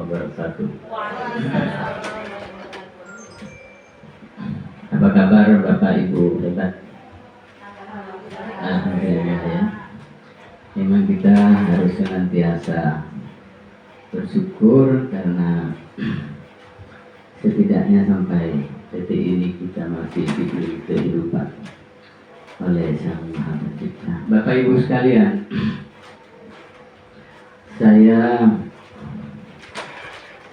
wabarakatuh. Apa kabar Bapak Ibu hebat? Alhamdulillah ya. Memang kita harus senantiasa bersyukur karena setidaknya sampai detik ini kita masih diberi kehidupan oleh Sang Maha Pencipta. Bapak Ibu sekalian, saya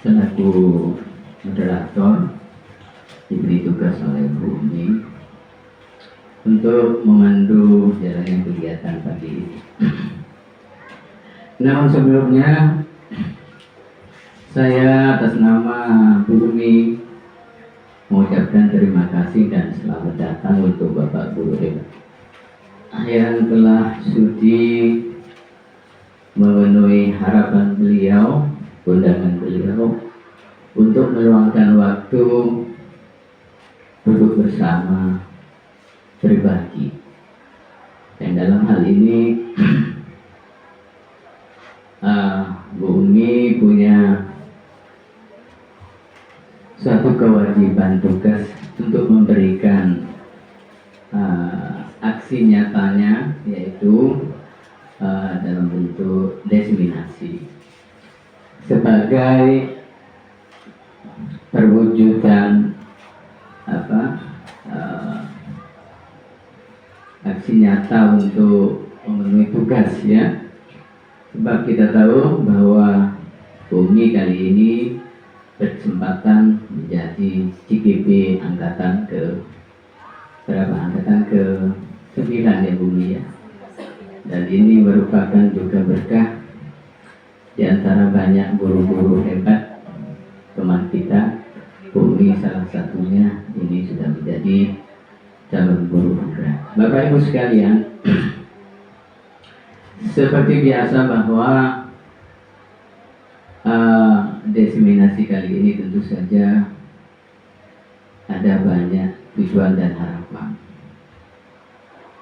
selaku moderator diberi tugas oleh Bu Umi untuk memandu jalannya kegiatan pagi ini. Namun sebelumnya saya atas nama Bu Umi mengucapkan terima kasih dan selamat datang untuk Bapak Guru hebat yang telah sudi memenuhi harapan beliau, undangan beliau untuk meluangkan waktu duduk bersama, berbagi. Dan dalam hal ini Bu Umi punya suatu kewajiban tugas untuk memberikan aksi nyatanya, yaitu dalam bentuk diseminasi sebagai perwujudan aksi nyata untuk memenuhi tugas ya. Sebab kita tahu bahwa Bumi kali ini berkesempatan menjadi CGP angkatan ke berapa? Angkatan ke 9 ya Bumi ya. Dan ini merupakan juga berkah di antara banyak guru-guru hebat teman kita. Bumi salah satunya ini sudah menjadi calon guru berat. Bapak Ibu sekalian, seperti biasa bahwa diseminasi kali ini tentu saja ada banyak tujuan dan harapan.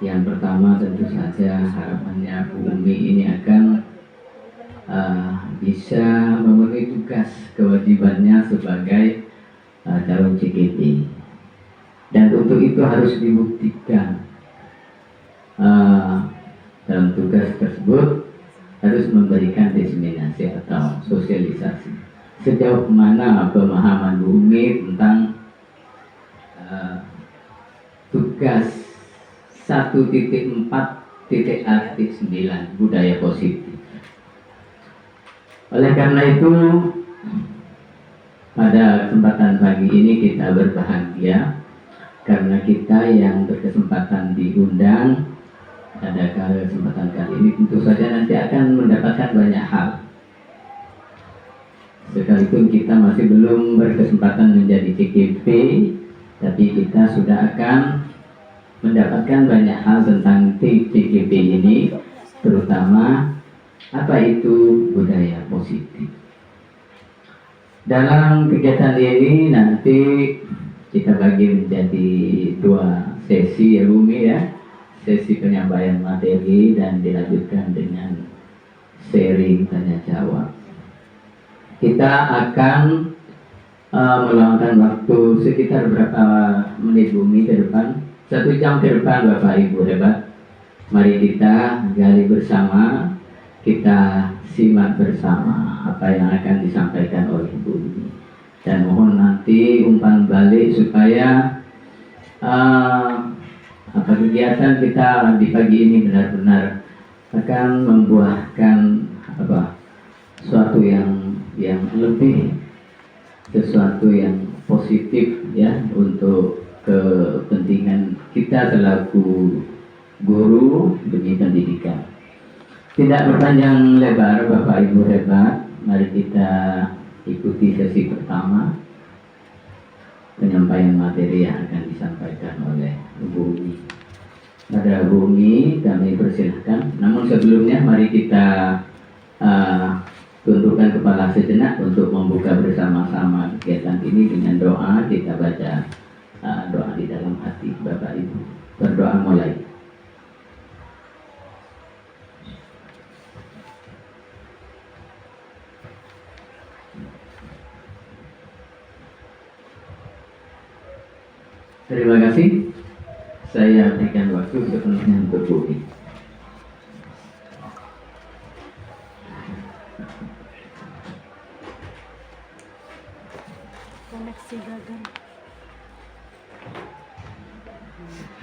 Yang pertama tentu saja harapannya Bu Umi ini akan bisa memenuhi tugas kewajibannya sebagai calon CGP. Dan untuk itu harus dibuktikan dalam tugas tersebut harus memberikan diseminasi atau sosialisasi sejauh mana pemahaman Bu Umi tentang tugas 1.4.9 budaya positif. Oleh karena itu pada kesempatan pagi ini kita berbahagia karena kita yang berkesempatan diundang pada kesempatan kali ini tentu saja nanti akan mendapatkan banyak hal. Sekalipun kita masih belum berkesempatan menjadi CGP, tapi kita sudah akan mendapatkan banyak hal tentang CGP ini, terutama apa itu budaya positif. Dalam kegiatan ini nanti kita bagi menjadi 2 sesi ya Bumi ya. Sesi penyampaian materi dan dilanjutkan dengan sharing tanya jawab. Kita akan meluangkan waktu sekitar berapa menit Bumi ke depan? 1 jam ke depan Bapak Ibu hebat. Mari kita gali bersama, kita simak bersama apa yang akan disampaikan oleh Bumi. Dan mohon nanti umpan balik supaya kegiatan kita di pagi ini benar-benar akan membuahkan sesuatu yang lebih, sesuatu yang positif ya untuk kepentingan kita selaku guru demi pendidikan. Tidak berpanjang lebar Bapak Ibu hebat, mari kita ikuti sesi pertama penyampaian materi yang akan disampaikan oleh Bu Umi. Pada Bu Umi kami persilahkan. Namun sebelumnya mari kita tundukkan kepala sejenak untuk membuka bersama-sama kegiatan ini dengan doa. Kita baca doa di dalam hati Bapak Ibu. Berdoa mulai. Terima kasih. Saya berikan waktu sepenuhnya untuk Budi.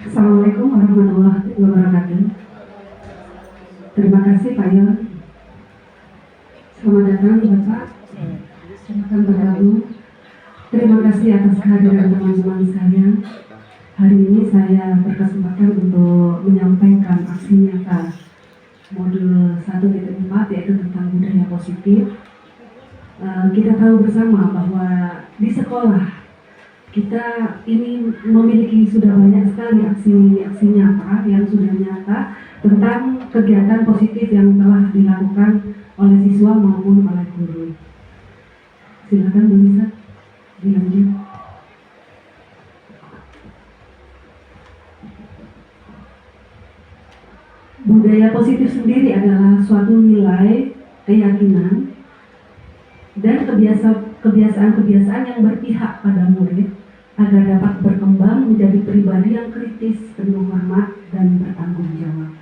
Assalamualaikum warahmatullahi wabarakatuh. Terima kasih Pak Yon. Selamat datang Bapak. Silakan bergabung. Terima kasih atas kehadiran teman-teman sekalian. Hari ini saya berkesempatan untuk menyampaikan aksi nyata modul 1.4 yaitu tentang budaya positif. Kita tahu bersama bahwa di sekolah kita ini memiliki sudah banyak sekali aksi nyata yang sudah nyata tentang kegiatan positif yang telah dilakukan oleh siswa maupun oleh guru. Silakan Bu Lisa, dilanjut. Budaya positif sendiri adalah suatu nilai, keyakinan, dan kebiasaan-kebiasaan yang berpihak pada murid agar dapat berkembang menjadi pribadi yang kritis, penuh hormat, dan bertanggung jawab.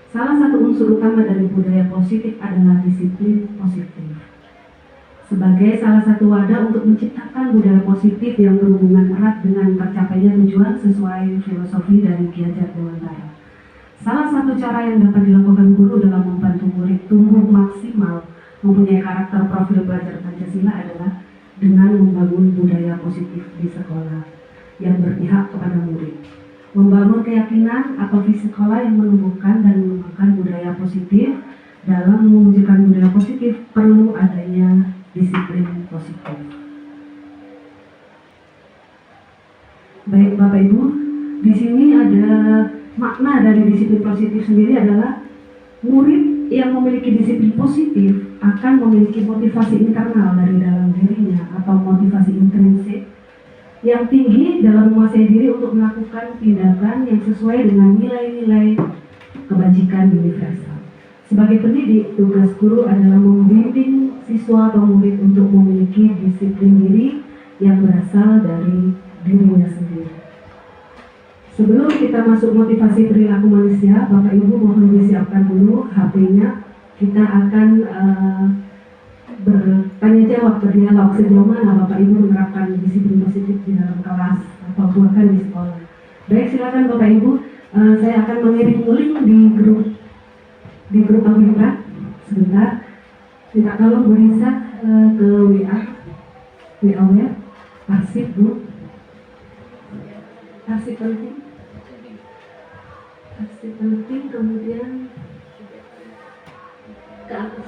Salah satu unsur utama dari budaya positif adalah disiplin positif. Sebagai salah satu wadah untuk menciptakan budaya positif yang berhubungan erat dengan tercapainya tujuan sesuai filosofi dari Ki Hajar Dewantara. Salah satu cara yang dapat dilakukan guru dalam membantu murid tumbuh maksimal mempunyai karakter profil belajar Pancasila adalah dengan membangun budaya positif di sekolah yang berpihak kepada murid. Membangun keyakinan atau visi sekolah yang menumbuhkan dan mengembangkan budaya positif. Dalam mewujudkan budaya positif perlu adanya disiplin positif. Baik Bapak Ibu, di sini ada makna dari disiplin positif sendiri adalah murid yang memiliki disiplin positif akan memiliki motivasi internal dari dalam dirinya atau motivasi intrinsik yang tinggi dalam menguasai diri untuk melakukan tindakan yang sesuai dengan nilai-nilai kebajikan universal. Sebagai pendidik, tugas guru adalah membimbing siswa atau murid untuk memiliki disiplin diri yang berasal dari dirinya sendiri. Sebelum kita masuk motivasi perilaku manusia, Bapak Ibu mohon disiapkan dulu HP-nya. Kita akan bertanya jawab, berdialog sejauh mana Bapak Ibu menerapkan disiplin positif di dalam kelas atau bahkan di sekolah. Baik, silakan Bapak Ibu. Saya akan mengirim link di grup kita sebentar. Minta tolong Bu Lisa ke WA web arsip Bu. Arsip penting, kemudian ke atas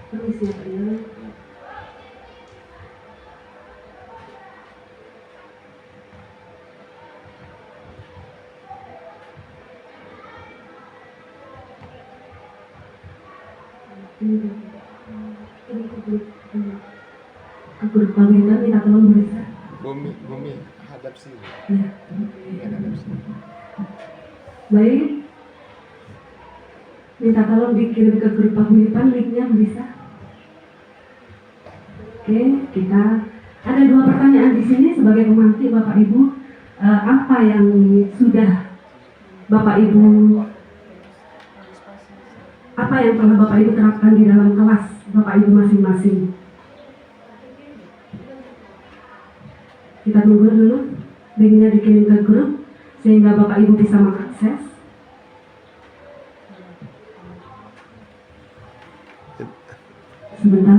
permisi ya Pak ya. Ini ke grup panggilan minta tolong bisa. Bumi hadap sini. Ya. Hadap sini. Baik. Minta tolong dikirim ke grup panggilan linknya bisa. Oke, kita ada 2 pertanyaan di sini sebagai pemantik Bapak Ibu. Apa yang sudah Bapak Ibu apa yang telah Bapak Ibu terapkan di dalam kelas Bapak Ibu masing-masing? Kita tunggu dulu linknya dikirim ke grup sehingga Bapak Ibu bisa mengakses. Sebentar.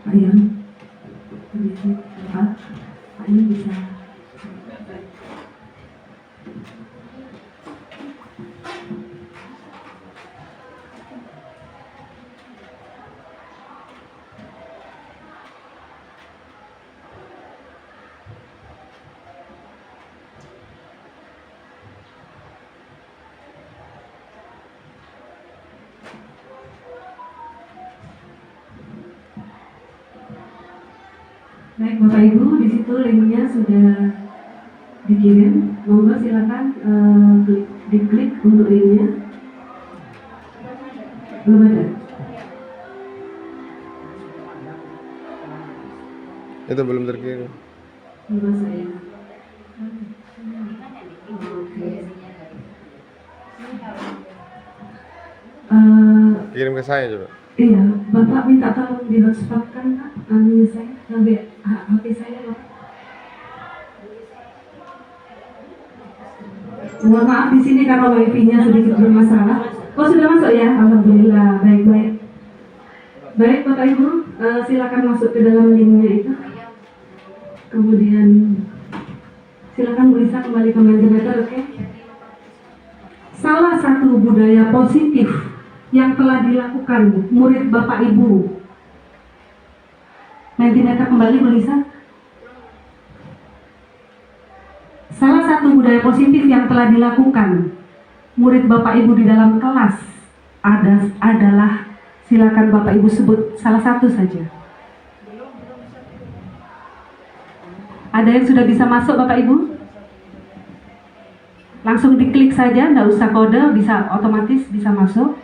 Pak Ian, Pak Ian bisa. Baik Bapak Ibu, di situ linknya sudah dikirim. Monggo silakan diklik untuk linknya. Belum ada. Itu belum terkirim. Belum masuk ya. Kirim ke saya coba. Iya, Bapak minta tolong di hotspotkan Pak, anunya saya, HP saya Bapak. Mohon maaf di sini kalau wifi-nya sedikit bermasalah. Oh sudah masuk ya, alhamdulillah, baik. Baik Bapak Ibu, silakan masuk ke dalam linknya itu. Kemudian silakan Bu Lisa kembali ke Mentimeter, oke? Salah satu budaya positif yang telah dilakukan murid Bapak Ibu. Mentimeter kembali Bu Lisa. Salah satu budaya positif yang telah dilakukan murid Bapak Ibu di dalam kelas adalah, silakan Bapak Ibu sebut salah satu saja. Ada yang sudah bisa masuk Bapak Ibu? Langsung diklik saja, nggak usah kode, bisa otomatis bisa masuk.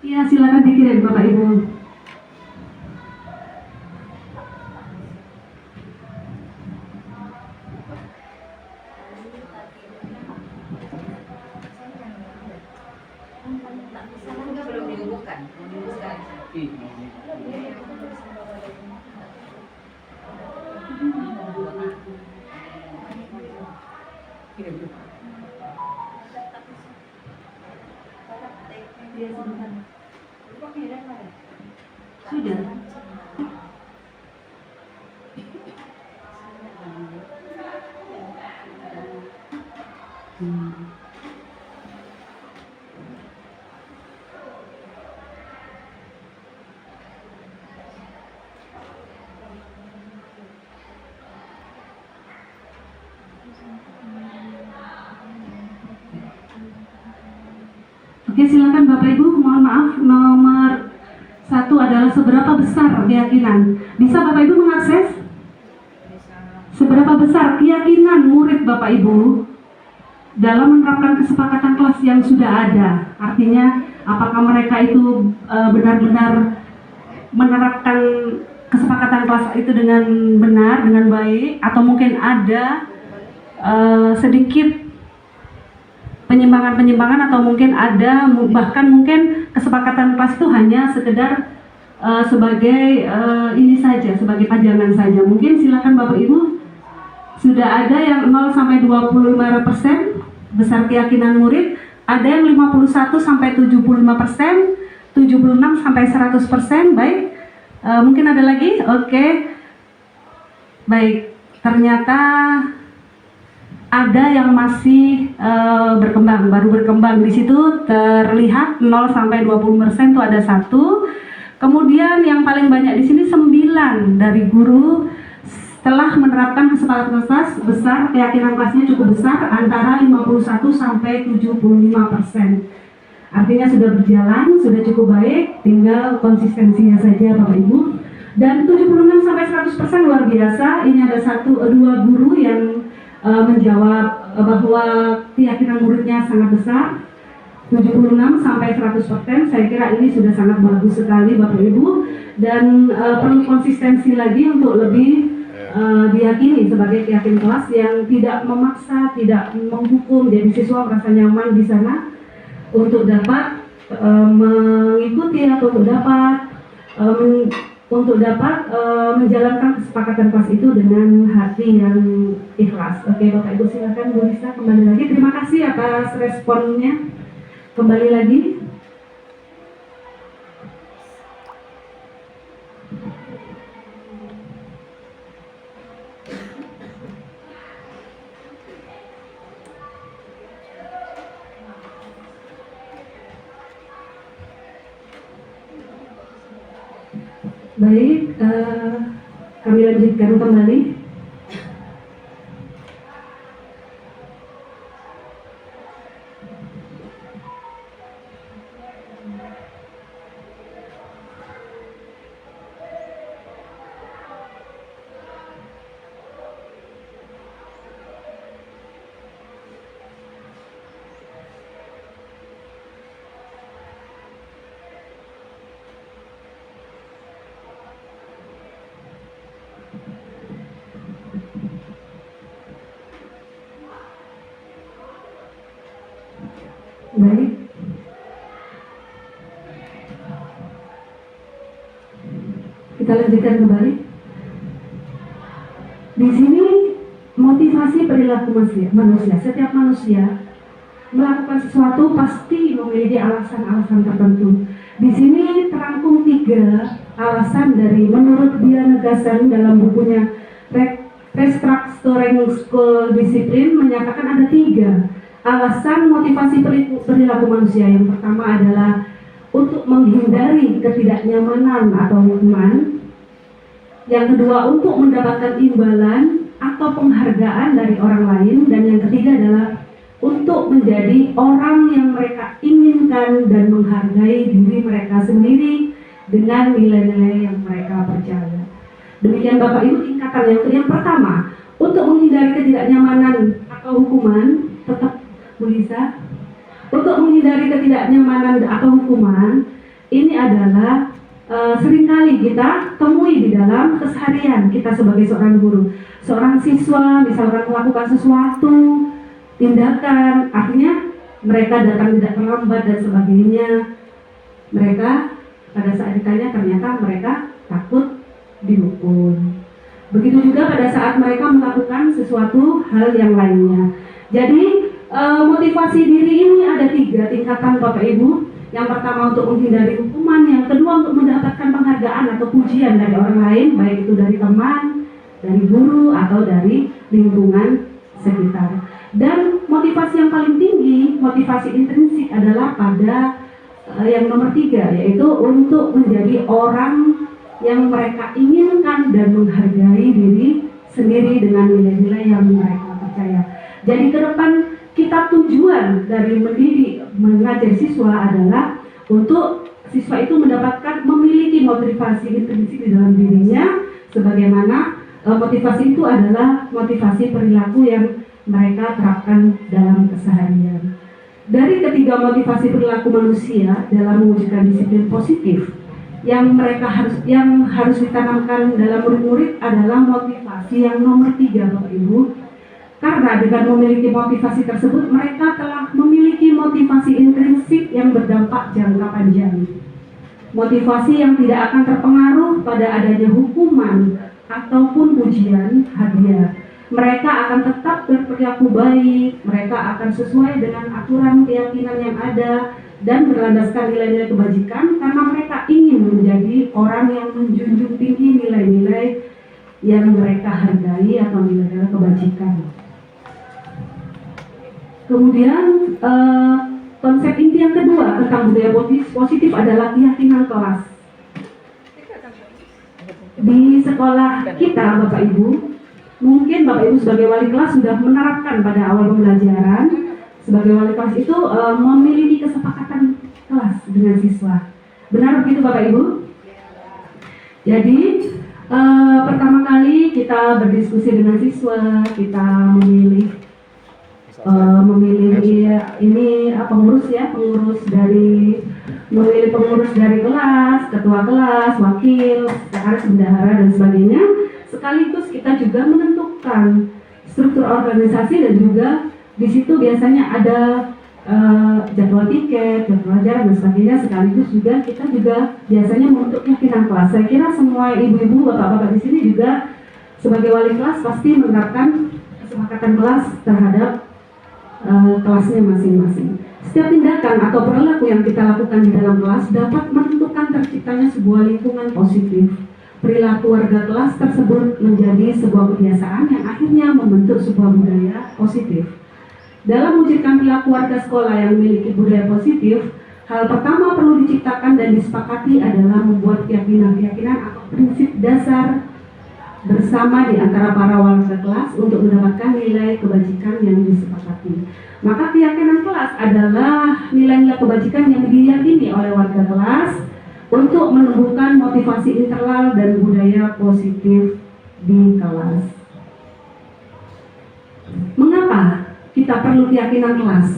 Iya, silakan dikirim Bapak Ibu. Iya, sebentar. Sudah. Oke, silakan Bapak Ibu. Mohon maaf, nomor 1 adalah seberapa besar keyakinan. Bisa Bapak Ibu mengakses? Seberapa besar keyakinan murid Bapak Ibu dalam menerapkan kesepakatan kelas yang sudah ada? Artinya, apakah mereka itu benar-benar menerapkan kesepakatan kelas itu dengan benar, dengan baik, atau mungkin ada sedikit penyimpangan-penyimpangan, atau mungkin ada bahkan mungkin kesepakatan kelas itu hanya sekedar sebagai ini saja, sebagai pajangan saja. Mungkin silakan Bapak Ibu, sudah ada yang 0 sampai 25% besar keyakinan murid, ada yang 51 sampai 75%, 76 sampai 100%, baik. Mungkin ada lagi? Oke. Baik, ternyata ada yang masih berkembang, baru berkembang. Di situ terlihat 0 sampai 20% itu ada 1. Kemudian yang paling banyak di sini 9 dari guru setelah menerapkan kesepakatan kelas besar, keyakinan kelasnya cukup besar, antara 51 sampai 75%. Artinya sudah berjalan, sudah cukup baik, tinggal konsistensinya saja Bapak Ibu. Dan 76 sampai 100% luar biasa. Ini ada 2 guru yang menjawab bahwa keyakinan muridnya sangat besar, 76 sampai 100%. Saya kira ini sudah sangat bagus sekali Bapak Ibu, dan perlu konsistensi lagi untuk lebih diyakini sebagai keyakinan kelas yang tidak memaksa, tidak menghukum, jadi siswa merasa nyaman di sana untuk dapat mengikuti atau untuk dapat menjalankan kesepakatan kelas itu dengan hati yang ikhlas. Oke Bapak Ibu, silakan Bu Lisa kembali lagi. Terima kasih atas responnya. Kembali lagi. Baik, kami lanjutkan kembali. Baik. Kita lanjutkan kembali. Di sini motivasi perilaku manusia. Setiap manusia melakukan sesuatu pasti memiliki alasan-alasan tertentu. Di sini terangkum 3 alasan dari menurut Diana Gassan dalam bukunya Restructuring School Discipline menyatakan ada 3 alasan motivasi perilaku manusia. Yang pertama adalah untuk menghindari ketidaknyamanan atau hukuman. Yang kedua untuk mendapatkan imbalan atau penghargaan dari orang lain. Dan yang ketiga adalah untuk menjadi orang yang mereka inginkan dan menghargai diri mereka sendiri dengan nilai-nilai yang mereka percaya. Demikian Bapak Ibu tingkatan yang pertama, untuk menghindari ketidaknyamanan atau hukuman, tetap Bu Lisa, untuk menghindari ketidaknyamanan atau hukuman, ini adalah seringkali kita temui di dalam keseharian kita sebagai seorang guru. Seorang siswa misalkan melakukan sesuatu tindakan, akhirnya mereka datang tidak terlambat dan sebagainya. Mereka pada saat ditanya ternyata mereka takut dihukum. Begitu juga pada saat mereka melakukan sesuatu hal yang lainnya. Jadi motivasi diri ini ada 3 tingkatan Bapak Ibu. Yang pertama untuk menghindari hukuman, yang kedua untuk mendapatkan penghargaan atau pujian dari orang lain, baik itu dari teman, dari guru atau dari lingkungan sekitar. Dan motivasi yang paling tinggi, motivasi intrinsik adalah pada yang nomor 3, yaitu untuk menjadi orang yang mereka inginkan dan menghargai diri sendiri dengan nilai-nilai yang mereka percaya. Jadi ke depan kita tujuan dari mendidik, mengajar siswa adalah untuk siswa itu mendapatkan memiliki motivasi intrinsik di dalam dirinya, sebagaimana motivasi itu adalah motivasi perilaku yang mereka terapkan dalam keseharian. Dari ketiga motivasi perilaku manusia dalam mewujudkan disiplin positif, yang harus ditanamkan dalam murid-murid adalah motivasi yang nomor 3 Bapak Ibu. Karena dengan memiliki motivasi tersebut, mereka telah memiliki motivasi intrinsik yang berdampak jangka panjang. Motivasi yang tidak akan terpengaruh pada adanya hukuman ataupun pujian hadiah. Mereka akan tetap berperilaku baik, mereka akan sesuai dengan aturan keyakinan yang ada dan berlandaskan nilai-nilai kebajikan karena mereka ingin menjadi orang yang menjunjung tinggi nilai-nilai yang mereka hargai atau nilai-nilai kebajikan. Kemudian konsep inti yang kedua tentang budaya positif adalah keyakinan kelas. Di sekolah kita Bapak Ibu, mungkin Bapak Ibu sebagai wali kelas sudah menerapkan pada awal pembelajaran. Sebagai wali kelas itu memiliki kesepakatan kelas dengan siswa. Benar begitu Bapak Ibu? Jadi pertama kali kita berdiskusi dengan siswa, kita memilih ini pengurus dari memilih pengurus dari kelas, ketua kelas, wakil, sekretaris, bendahara dan sebagainya. Sekaligus kita juga menentukan struktur organisasi dan juga di situ biasanya ada jadwal tiket, jadwal ajaran dan sebagainya. Sekaligus juga kita juga biasanya untuk keyakinan kelas. Saya kira semua ibu-ibu, bapak-bapak di sini juga sebagai wali kelas pasti menerapkan kesepakatan kelas terhadap kelasnya masing-masing. Setiap tindakan atau perilaku yang kita lakukan di dalam kelas dapat menentukan terciptanya sebuah lingkungan positif. Perilaku warga kelas tersebut menjadi sebuah kebiasaan yang akhirnya membentuk sebuah budaya positif. Dalam mewujudkan perilaku warga sekolah yang memiliki budaya positif, hal pertama perlu diciptakan dan disepakati adalah membuat keyakinan-keyakinan atau prinsip dasar bersama di antara para warga kelas untuk mendapatkan nilai kebajikan yang disepakati. Maka keyakinan kelas adalah nilai-nilai kebajikan yang diyakini oleh warga kelas untuk menumbuhkan motivasi internal dan budaya positif di kelas. Mengapa kita perlu keyakinan kelas?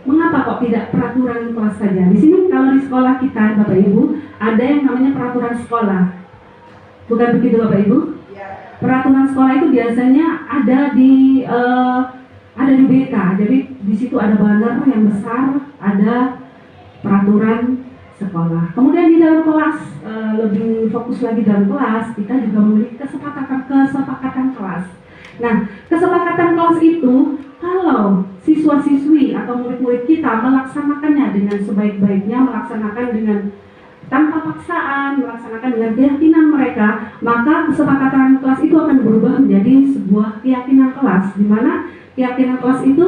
Mengapa kok tidak peraturan kelas saja? Di sini kalau di sekolah kita, Bapak Ibu, ada yang namanya peraturan sekolah. Bukan begitu Bapak Ibu? Peraturan sekolah itu biasanya ada di BK. Jadi di situ ada banner yang besar, ada peraturan sekolah. Kemudian di dalam kelas, lebih fokus lagi dalam kelas, kita juga memiliki kesepakatan kelas. Nah, kesepakatan kelas itu kalau siswa-siswi atau murid-murid kita melaksanakannya dengan sebaik-baiknya, melaksanakan dengan tanpa paksaan, melaksanakan dengan keyakinan mereka, maka kesepakatan kelas itu akan berubah menjadi sebuah keyakinan kelas, di mana keyakinan kelas itu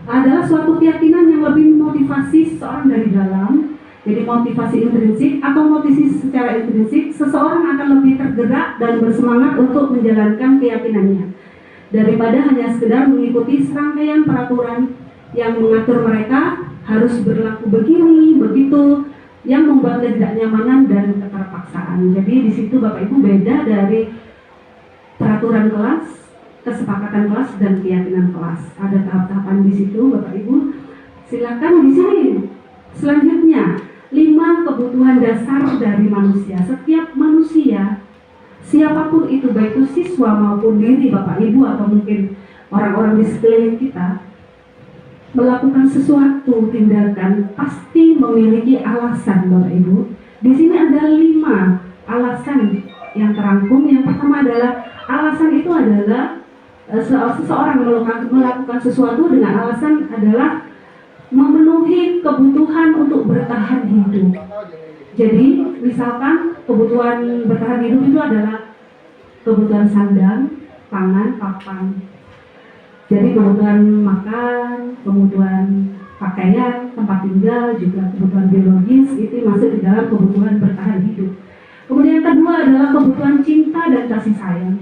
adalah suatu keyakinan yang lebih memotivasi seseorang dari dalam. Jadi motivasi intrinsik atau motivasi secara intrinsik, seseorang akan lebih tergerak dan bersemangat untuk menjalankan keyakinannya daripada hanya sekedar mengikuti serangkaian peraturan yang mengatur mereka harus berlaku begini, begitu, yang membuat ketidaknyamanan dan keterpaksaan. Jadi di situ Bapak Ibu beda dari peraturan kelas, kesepakatan kelas dan keyakinan kelas. Ada tahap-tahapan di situ Bapak Ibu. Silakan di sini. Selanjutnya, 5 kebutuhan dasar dari manusia. Setiap manusia, siapapun itu, baik itu siswa maupun diri Bapak Ibu atau mungkin orang-orang di sekeliling kita, melakukan sesuatu tindakan pasti memiliki alasan Bapak Ibu. Di sini ada 5 alasan yang terangkum. Yang pertama adalah alasan itu adalah seseorang melakukan sesuatu dengan alasan adalah memenuhi kebutuhan untuk bertahan hidup. Jadi misalkan kebutuhan bertahan hidup itu adalah kebutuhan sandang, pangan, papan. Jadi kebutuhan makan, kebutuhan pakaian, tempat tinggal, juga kebutuhan biologis itu masuk di dalam kebutuhan bertahan hidup. Kemudian yang kedua adalah kebutuhan cinta dan kasih sayang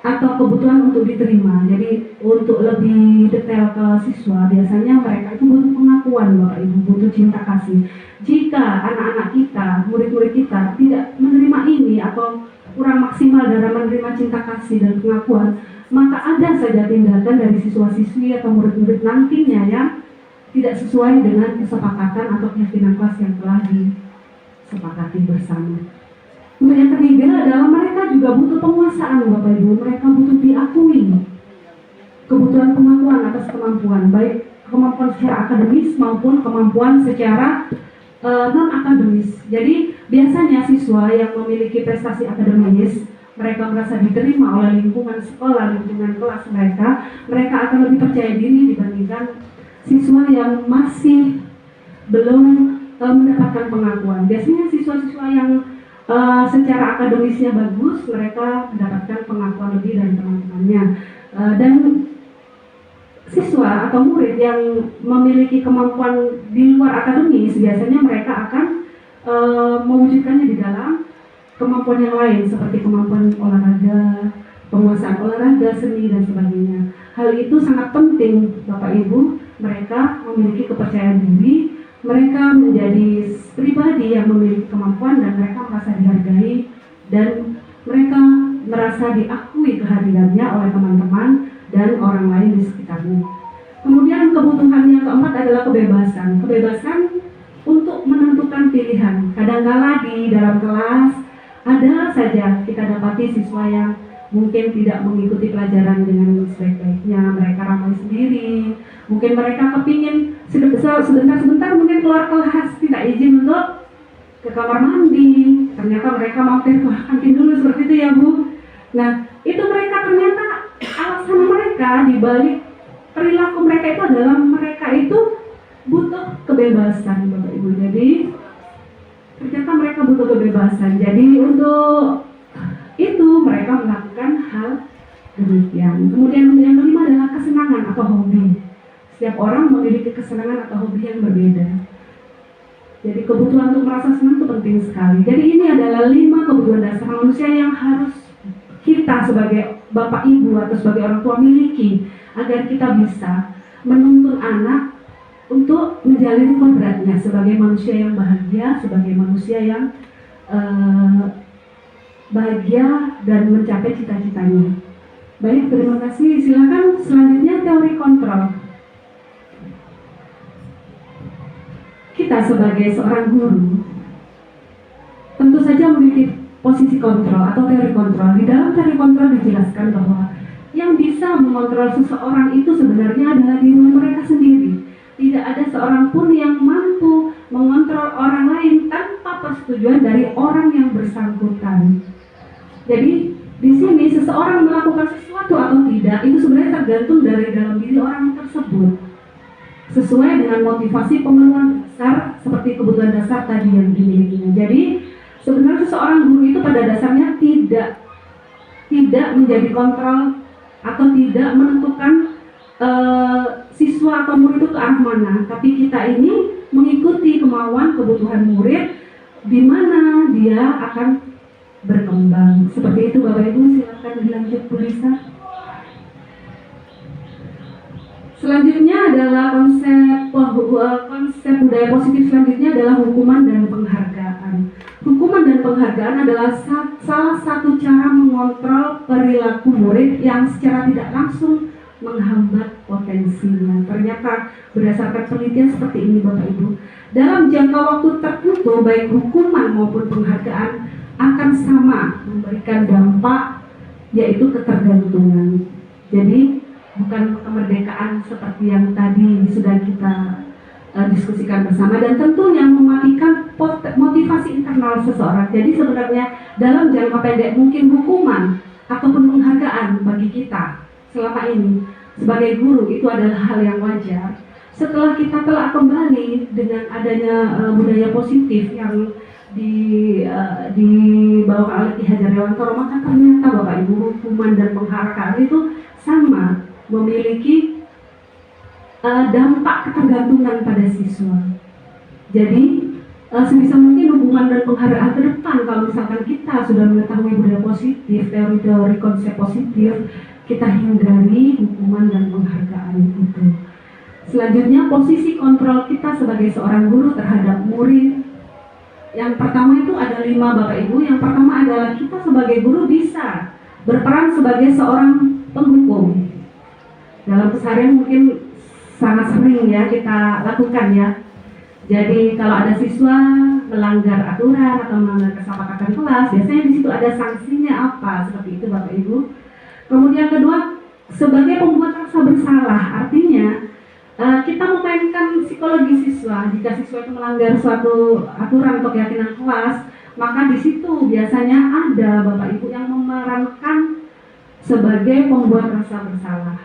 atau kebutuhan untuk diterima. Jadi untuk lebih detail ke siswa, biasanya mereka itu butuh pengakuan Bapak Ibu, butuh cinta kasih. Jika anak-anak kita, murid-murid kita tidak menerima ini atau kurang maksimal dalam menerima cinta kasih dan pengakuan, maka ada saja tindakan dari siswa-siswi atau murid-murid nantinya yang tidak sesuai dengan kesepakatan atau keyakinan kelas yang telah disepakati bersama. Kemudian yang ketiga adalah mereka juga butuh penguasaan Bapak Ibu, mereka butuh diakui. Kebutuhan pengakuan atas kemampuan, baik kemampuan secara akademis maupun kemampuan secara non-akademis. Jadi biasanya siswa yang memiliki prestasi akademis, mereka merasa diterima oleh lingkungan sekolah, lingkungan kelas mereka akan lebih percaya diri dibandingkan siswa yang masih belum mendapatkan pengakuan. Biasanya siswa-siswa yang secara akademisnya bagus, mereka mendapatkan pengakuan lebih dari teman-temannya. Dan siswa atau murid yang memiliki kemampuan di luar akademis, biasanya mereka akan mewujudkannya di dalam kemampuan yang lain seperti kemampuan olahraga, penguasaan olahraga, seni dan sebagainya. Hal itu sangat penting Bapak Ibu, mereka memiliki kepercayaan diri, mereka menjadi pribadi yang memiliki kemampuan dan mereka merasa dihargai dan mereka merasa diakui kehadirannya oleh teman-teman dan orang lain di sekitarnya. Kemudian kebutuhan yang keempat adalah kebebasan. Kebebasan untuk menentukan pilihan. Kadang-kala di dalam kelas ada saja kita dapati siswa yang mungkin tidak mengikuti pelajaran dengan sebaik-baiknya, mereka ramai sendiri, mungkin mereka kepingin sebentar mungkin keluar kelas, tidak izin untuk ke kamar mandi, ternyata mereka mampir ke kantin dulu seperti itu ya Bu. Nah itu mereka ternyata alasan mereka dibalik perilaku mereka itu adalah mereka itu butuh kebebasan Bapak Ibu. Jadi ternyata mereka butuh kebebasan. Jadi untuk itu mereka melakukan hal demikian. Kemudian yang kelima adalah kesenangan atau hobi. Setiap orang memiliki kesenangan atau hobi yang berbeda. Jadi kebutuhan untuk merasa senang itu penting sekali. Jadi ini adalah 5 kebutuhan dasar manusia yang harus kita sebagai bapak ibu atau sebagai orang tua miliki agar kita bisa menuntun anak untuk menjalani kodratnya sebagai manusia yang bahagia, sebagai manusia yang bahagia dan mencapai cita-citanya. Baik, terima kasih. Silakan selanjutnya teori kontrol. Kita sebagai seorang guru tentu saja memiliki posisi kontrol atau teori kontrol. Di dalam teori kontrol dijelaskan bahwa yang bisa mengontrol seseorang itu sebenarnya adalah diri mereka sendiri. Tidak ada seorang pun yang mampu mengontrol orang lain tanpa persetujuan dari orang yang bersangkutan. Jadi di sini seseorang melakukan sesuatu atau tidak itu sebenarnya tergantung dari dalam diri orang tersebut, sesuai dengan motivasi pemenuhan dasar seperti kebutuhan dasar tadi yang dimilikinya. Jadi sebenarnya seorang guru itu pada dasarnya tidak menjadi kontrol atau tidak menentukan siswa atau murid itu ke arah mana, tapi kita ini mengikuti kemauan kebutuhan murid di mana dia akan berkembang. Seperti itu Bapak Ibu, silakan dilanjut Bu Lisa. Selanjutnya adalah konsep budaya positif selanjutnya adalah hukuman dan penghargaan. Hukuman dan penghargaan adalah salah satu cara mengontrol perilaku murid yang secara tidak langsung menghambat potensinya. Ternyata berdasarkan penelitian seperti ini Bapak Ibu, dalam jangka waktu tertentu baik hukuman maupun penghargaan akan sama memberikan dampak, yaitu ketergantungan. Jadi bukan kemerdekaan seperti yang tadi sudah kita diskusikan bersama, dan tentunya mematikan motivasi internal seseorang. Jadi sebenarnya dalam jangka pendek mungkin hukuman ataupun penghargaan bagi kita selama ini sebagai guru itu adalah hal yang wajar. Setelah kita telah kembali dengan adanya budaya positif yang dibawa oleh Ki Hajar Dewantara, maka ternyata Bapak Ibu hukuman dan penghargaan itu sama memiliki dampak ketergantungan pada siswa. Jadi sebisa mungkin hukuman dan penghargaan ke depan, kalau misalkan kita sudah mengetahui budaya positif, teori-teori konsep positif, kita hindari hukuman dan penghargaan itu. Selanjutnya posisi kontrol kita sebagai seorang guru terhadap murid. Yang pertama itu ada 5 Bapak Ibu. Yang pertama adalah kita sebagai guru bisa berperan sebagai seorang penghukum. Dalam keseharian mungkin sangat sering ya kita lakukan ya. Jadi kalau ada siswa melanggar aturan atau melanggar kesepakatan kelas, biasanya di situ ada sanksinya apa, seperti itu Bapak Ibu. Kemudian kedua, sebagai pembuat rasa bersalah, artinya kita memainkan psikologi siswa. Jika siswa itu melanggar suatu aturan atau keyakinan kelas, maka di situ biasanya ada Bapak Ibu yang memerankan sebagai pembuat rasa bersalah.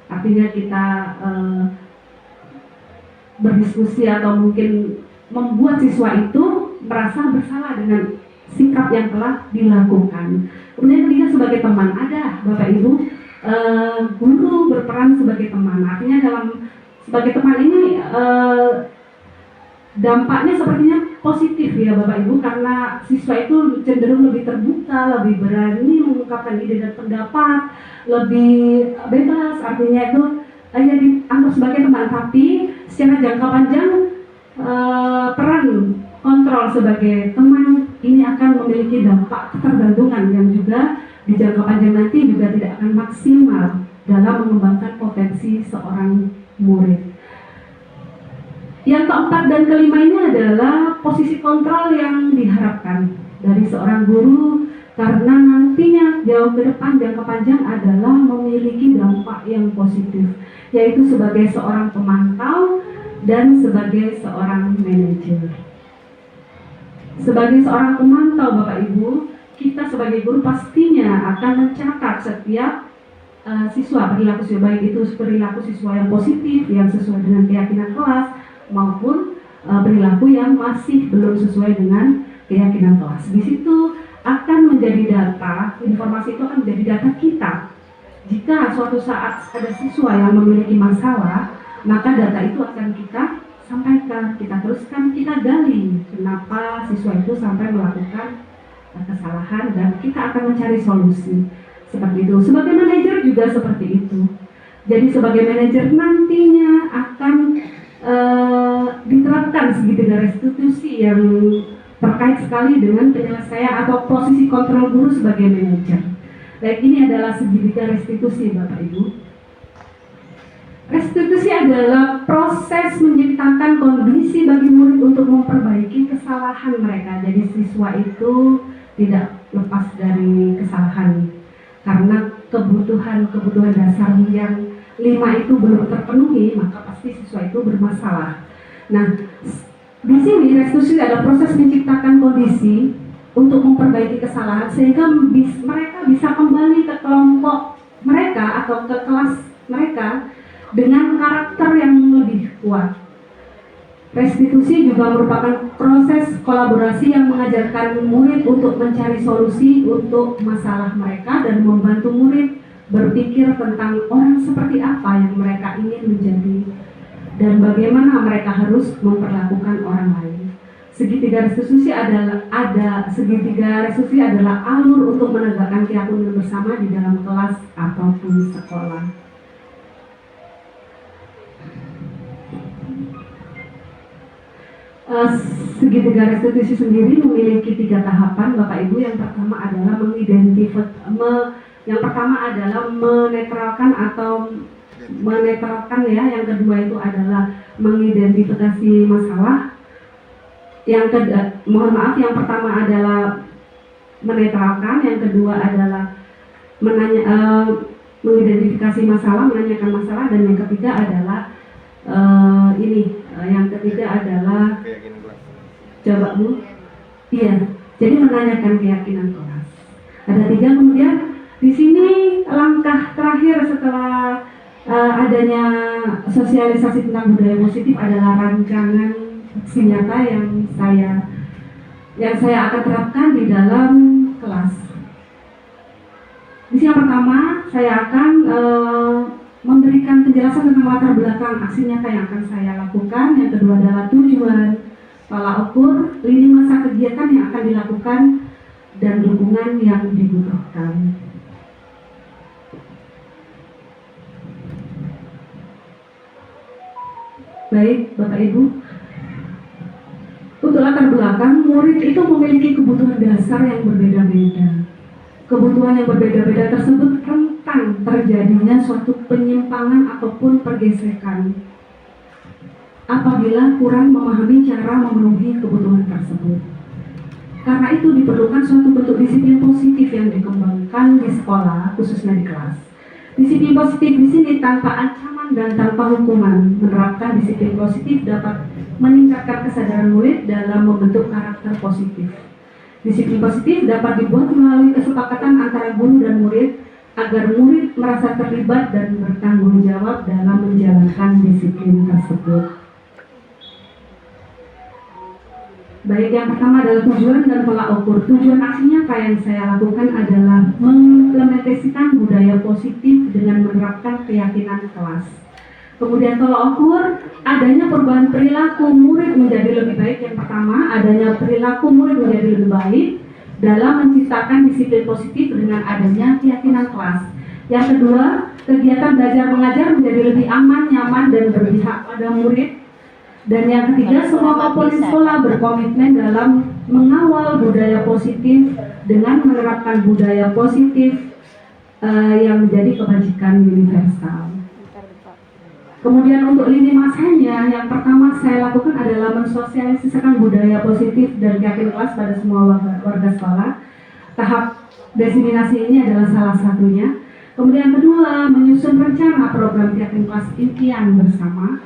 Artinya kita berdiskusi atau mungkin membuat siswa itu merasa bersalah dengan sikap yang telah dilakukan. Kemudian ketiga sebagai teman, ada Bapak Ibu guru berperan sebagai teman. Artinya dalam sebagai teman ini dampaknya sepertinya positif ya Bapak Ibu, karena siswa itu cenderung lebih terbuka, lebih berani mengungkapkan ide dan pendapat, lebih bebas. Artinya itu hanya dianggap sebagai teman, tapi secara jangka panjang peran kontrol sebagai teman ini akan memiliki dampak ketergantungan yang juga di jangka panjang nanti juga tidak akan maksimal dalam mengembangkan potensi seorang murid. Yang keempat dan kelima ini adalah posisi kontrol yang diharapkan dari seorang guru, karena nantinya jauh ke depan jangka panjang adalah memiliki dampak yang positif, yaitu sebagai seorang pemantau dan sebagai seorang manajer. Sebagai seorang pemantau Bapak Ibu, kita sebagai guru pastinya akan mencatat setiap siswa, perilaku siswa, baik itu perilaku siswa yang positif yang sesuai dengan keyakinan kelas maupun perilaku yang masih belum sesuai dengan keyakinan kelas. Di situ akan menjadi data, informasi itu akan menjadi data kita. Jika suatu saat ada siswa yang memiliki masalah, maka data itu akan kita sampaikan, kita teruskan, kita gali kenapa siswa itu sampai melakukan kesalahan, dan kita akan mencari solusi. Seperti itu. Sebagai manajer juga seperti itu. Jadi sebagai manajer nantinya akan diterapkan segitiga restitusi yang terkait sekali dengan penyelesaian atau posisi kontrol guru sebagai manajer. Baik, ini adalah segitiga restitusi Bapak Ibu. Restitusi adalah proses menciptakan kondisi bagi murid untuk memperbaiki kesalahan mereka. Jadi siswa itu tidak lepas dari kesalahan, karena kebutuhan dasar yang 5 itu belum terpenuhi, maka pasti siswa itu bermasalah. Nah, di sini restitusi adalah proses menciptakan kondisi untuk memperbaiki kesalahan sehingga mereka bisa kembali ke kelompok mereka atau ke kelas mereka dengan karakter yang lebih kuat. Restitusi juga merupakan proses kolaborasi yang mengajarkan murid untuk mencari solusi untuk masalah mereka dan membantu murid berpikir tentang orang seperti apa yang mereka ingin menjadi dan bagaimana mereka harus memperlakukan orang lain. Segitiga restitusi adalah alur untuk menegakkan keyakinan bersama di dalam kelas ataupun sekolah. Segitiga restitusi sendiri memiliki 3 tahapan, Bapak Ibu. Yang pertama adalah menetralkan ya. Yang kedua itu adalah mengidentifikasi masalah. Yang pertama adalah menetralkan, yang kedua adalah mengidentifikasi masalah, menanyakan masalah, dan yang ketiga adalah yang ketiga adalah coba Bu, iya, jadi menanyakan keyakinan kelas. Ada 3. Kemudian di sini langkah terakhir setelah adanya sosialisasi tentang budaya positif adalah rancangan aksi nyata yang saya akan terapkan di dalam kelas. Di sini yang pertama saya akan memberikan penjelasan tentang latar belakang aksi nyata yang akan saya lakukan. Yang kedua adalah tujuan, tolak ukur, lini masa kegiatan yang akan dilakukan, dan dukungan yang dibutuhkan. Baik, Bapak Ibu. Untuk latar belakang, murid itu memiliki kebutuhan dasar yang berbeda-beda. Kebutuhan yang berbeda-beda tersebut rentan terjadinya suatu penyimpangan ataupun pergesekan apabila kurang memahami cara memenuhi kebutuhan tersebut. Karena itu diperlukan suatu bentuk disiplin positif yang dikembangkan di sekolah, khususnya di kelas. Disiplin positif di sini tanpa ancaman dan tanpa hukuman. Menerapkan disiplin positif dapat meningkatkan kesadaran murid dalam membentuk karakter positif. Disiplin positif dapat dibuat melalui kesepakatan antara guru dan murid agar murid merasa terlibat dan bertanggung jawab dalam menjalankan disiplin tersebut. Baik, yang pertama adalah tujuan dan tolak ukur. Tujuan aksi nyata yang saya lakukan adalah mengimplementasikan budaya positif dengan menerapkan keyakinan kelas. Kemudian tolak ukur, adanya perubahan perilaku murid menjadi lebih baik. Yang pertama, adanya perilaku murid menjadi lebih baik dalam menciptakan disiplin positif dengan adanya keyakinan kelas. Yang kedua, kegiatan belajar mengajar menjadi lebih aman, nyaman, dan berpihak pada murid. Dan yang ketiga, semua komponen sekolah berkomitmen dalam mengawal budaya positif dengan menerapkan budaya positif yang menjadi kebajikan universal. Kemudian untuk lini masanya, yang pertama saya lakukan adalah mensosialisasikan budaya positif dan keyakinan kelas pada semua warga sekolah. Tahap diseminasi ini adalah salah satunya. Kemudian kedua, menyusun rencana program keyakinan kelas impian bersama.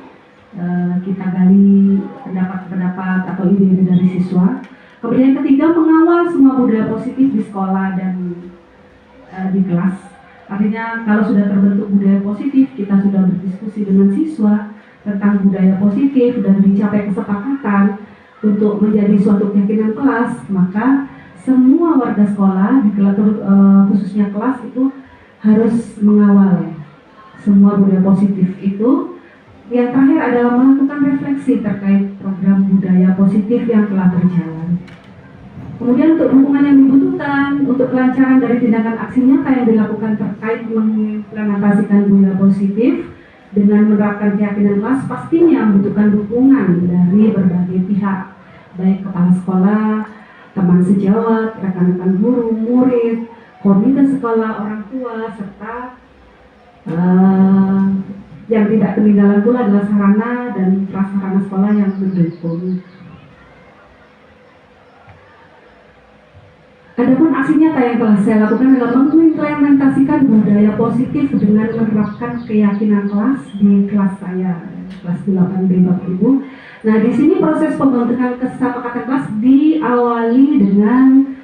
Kita gali pendapat-pendapat atau ide-ide dari siswa. Kemudian ketiga, mengawal semua budaya positif di sekolah dan di kelas. Artinya kalau sudah terbentuk budaya positif, kita sudah berdiskusi dengan siswa tentang budaya positif dan dicapai kesepakatan untuk menjadi suatu keyakinan kelas, maka semua warga sekolah, khususnya kelas itu harus mengawal semua budaya positif itu. Yang terakhir adalah melakukan refleksi terkait program budaya positif yang telah berjalan. Kemudian untuk dukungan yang dibutuhkan untuk kelancaran dari tindakan aksi nyata yang dilakukan terkait mengimplementasikan budaya positif dengan menerapkan keyakinan kelas, pastinya membutuhkan dukungan dari berbagai pihak, baik kepala sekolah, teman sejawat, rekan-rekan guru, murid, komite sekolah, orang tua, serta yang tidak ketinggalan pula adalah sarana dan prasarana sekolah yang mendukung. Adapun aksi nyata yang telah saya lakukan adalah mengimplementasikan budaya positif dengan menerapkan keyakinan kelas di kelas saya, kelas 8B Bapak Ibu. Nah, di sini proses pembentukan kesepakatan kelas diawali dengan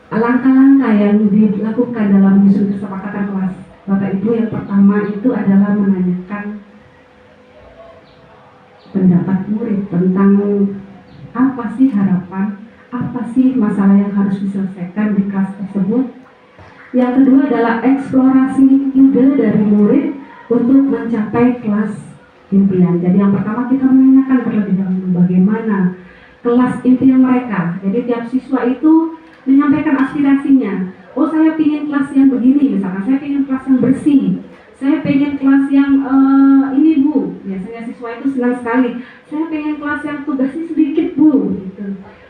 langkah-langkah yang dilakukan dalam menyusun kesepakatan kelas. Bapak Ibu, yang pertama itu adalah menanyakan pendapat murid tentang apa sih harapan, apa sih masalah yang harus diselesaikan di kelas tersebut. Yang kedua adalah eksplorasi ide dari murid untuk mencapai kelas impian. Jadi yang pertama kita menanyakan terlebih dahulu bagaimana kelas impian mereka. Jadi tiap siswa itu menyampaikan aspirasinya. Oh, saya ingin kelas yang begini, misalkan saya ingin kelas yang bersih, saya pengen kelas yang ini Bu, biasanya siswa itu senang sekali. Saya pengen kelas yang tugasnya sedikit Bu, gitu.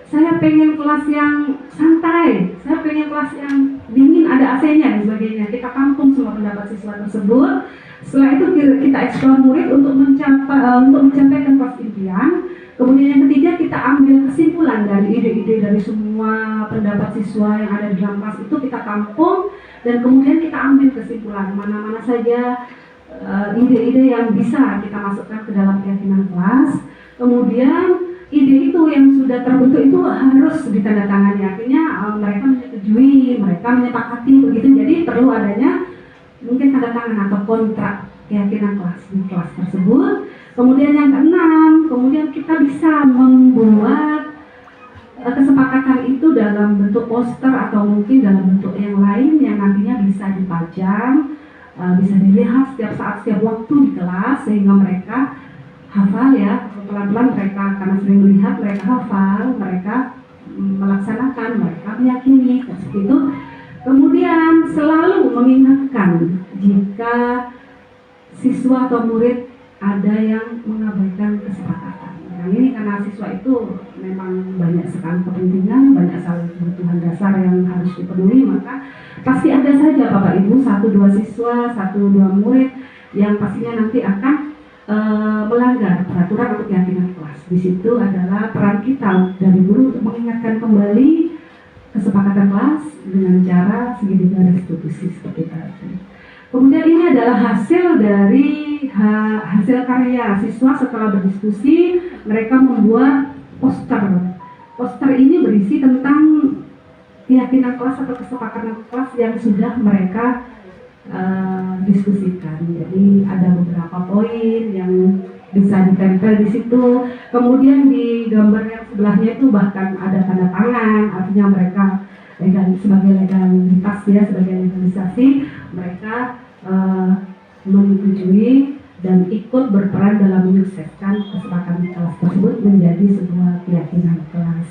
Saya pengen kelas yang santai, saya pengen kelas yang dingin ada AC-nya dan sebagainya. Kita tampung semua pendapat siswa tersebut. Setelah itu kita eksplor murid untuk mencapai kelas impian. Kemudian yang ketiga kita ambil kesimpulan dari ide-ide dari semua pendapat siswa yang ada di dalam kelas itu kita tampung dan kemudian kita ambil kesimpulan mana-mana saja ide-ide yang bisa kita masukkan ke dalam keyakinan kelas. Kemudian ide itu yang sudah terbentuk itu harus ditandatangani, artinya mereka menyetujui, mereka menyepakati begitu. Jadi perlu adanya mungkin tanda tangan atau kontrak keyakinan kelas di kelas tersebut. Kemudian yang keenam, kemudian kita bisa membuat kesepakatan itu dalam bentuk poster atau mungkin dalam bentuk yang lain yang nantinya bisa dipajang, bisa dilihat setiap saat, setiap waktu di kelas sehingga mereka hafal ya, pelan-pelan mereka karena sering melihat mereka hafal, mereka melaksanakan, mereka meyakini seperti itu. Kemudian selalu mengingatkan jika siswa atau murid ada yang mengabaikan kesepakatan. Nah, ini karena siswa itu memang banyak sekali kepentingan, banyak sekali kebutuhan dasar yang harus dipenuhi, maka pasti ada saja Bapak Ibu 1-2 siswa, 1-2 murid yang pastinya nanti akan melanggar peraturan atau keyakinan kelas. Di situ adalah peran kita dari guru untuk mengingatkan kembali kesepakatan kelas dengan cara segitiga restitusi seperti tadi. Kemudian ini adalah hasil dari hasil karya siswa setelah berdiskusi. Mereka membuat poster. Poster ini berisi tentang keyakinan kelas atau kesepakatan kelas yang sudah mereka diskusikan. Jadi ada beberapa poin yang bisa ditempel di situ. Kemudian di gambar yang sebelahnya itu bahkan ada tanda tangan, artinya mereka sebagai legalitas ya, sebagai legalisasi mereka menyetujui dan ikut berperan dalam menyukseskan kesepakatan kelas tersebut menjadi sebuah keyakinan kelas.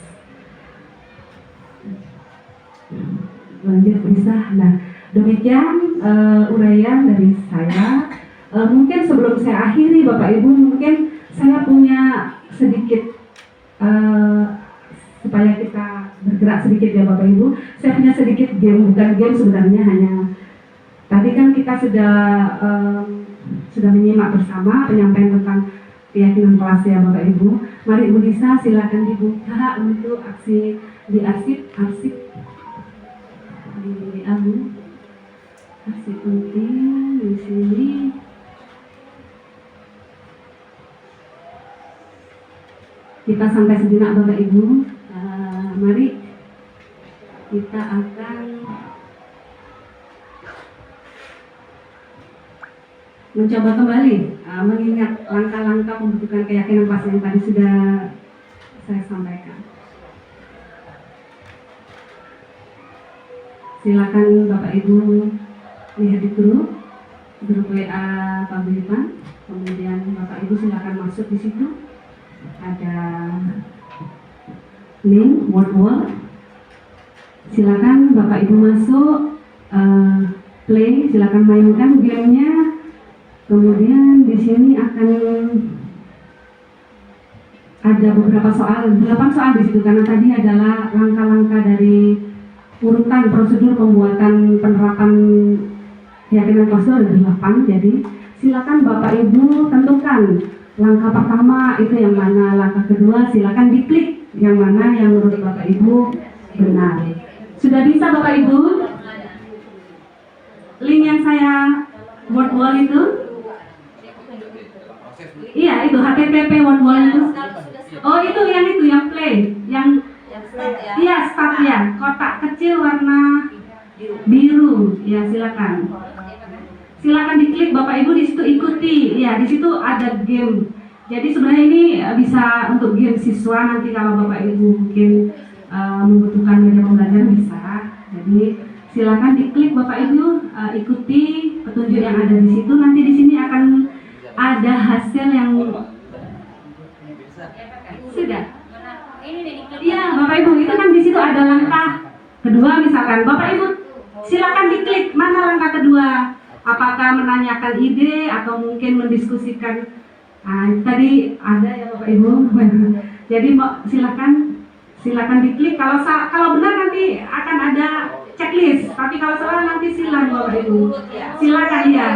Lanjut bisa. Nah, demikian uraian dari saya. Mungkin sebelum saya akhiri Bapak Ibu, mungkin saya punya sedikit supaya kita bergerak sedikit ya Bapak Ibu. Saya punya sedikit game, bukan game sebenarnya, hanya tadi kan kita sudah menyimak bersama penyampaian tentang keyakinan kelas ya Bapak Ibu. Mari Ibu Lisa silakan dibuka untuk aksi di arsip di abu. Arsip penting di sini. Kita sampai sejenak Bapak Ibu. Mari kita akan mencoba kembali mengingat langkah-langkah pembentukan keyakinan kelas yang tadi sudah saya sampaikan. Silakan Bapak Ibu lihat di grup WA Paguyuban. Kemudian Bapak Ibu silakan masuk di situ. Ada link word. Silakan Bapak Ibu masuk, play, silakan mainkan gamenya. Kemudian di sini akan ada beberapa soal, 8 soal di situ karena tadi adalah langkah-langkah dari urutan prosedur pembuatan penerapan keyakinan kelas itu ada 8. Jadi silakan Bapak Ibu tentukan langkah pertama itu yang mana, langkah kedua silakan diklik yang mana yang menurut Bapak Ibu benar. Sudah bisa Bapak Ibu? Link yang saya word wall itu? Iya itu HTTP word wall itu. Oh itu yang play, yang iya start ya, kotak kecil warna biru. Ya silakan. Silakan diklik Bapak Ibu, di situ ikuti. Ya di situ ada game. Jadi sebenarnya ini bisa untuk game siswa, nanti kalau Bapak Ibu mungkin membutuhkan media pembelajaran bisa. Jadi silakan diklik Bapak Ibu, ikuti petunjuk yang ada di situ. Nanti di sini akan ada hasil yang sudah. Iya Bapak Ibu, itu kan di situ ada langkah kedua misalkan. Bapak Ibu silakan diklik mana langkah kedua. Apakah menanyakan ide atau mungkin mendiskusikan. Tadi ada ya Bapak Ibu. Jadi silakan diklik. Kalau benar nanti akan ada checklist. Tapi kalau salah nanti silang Bapak Ibu. Silakan ya.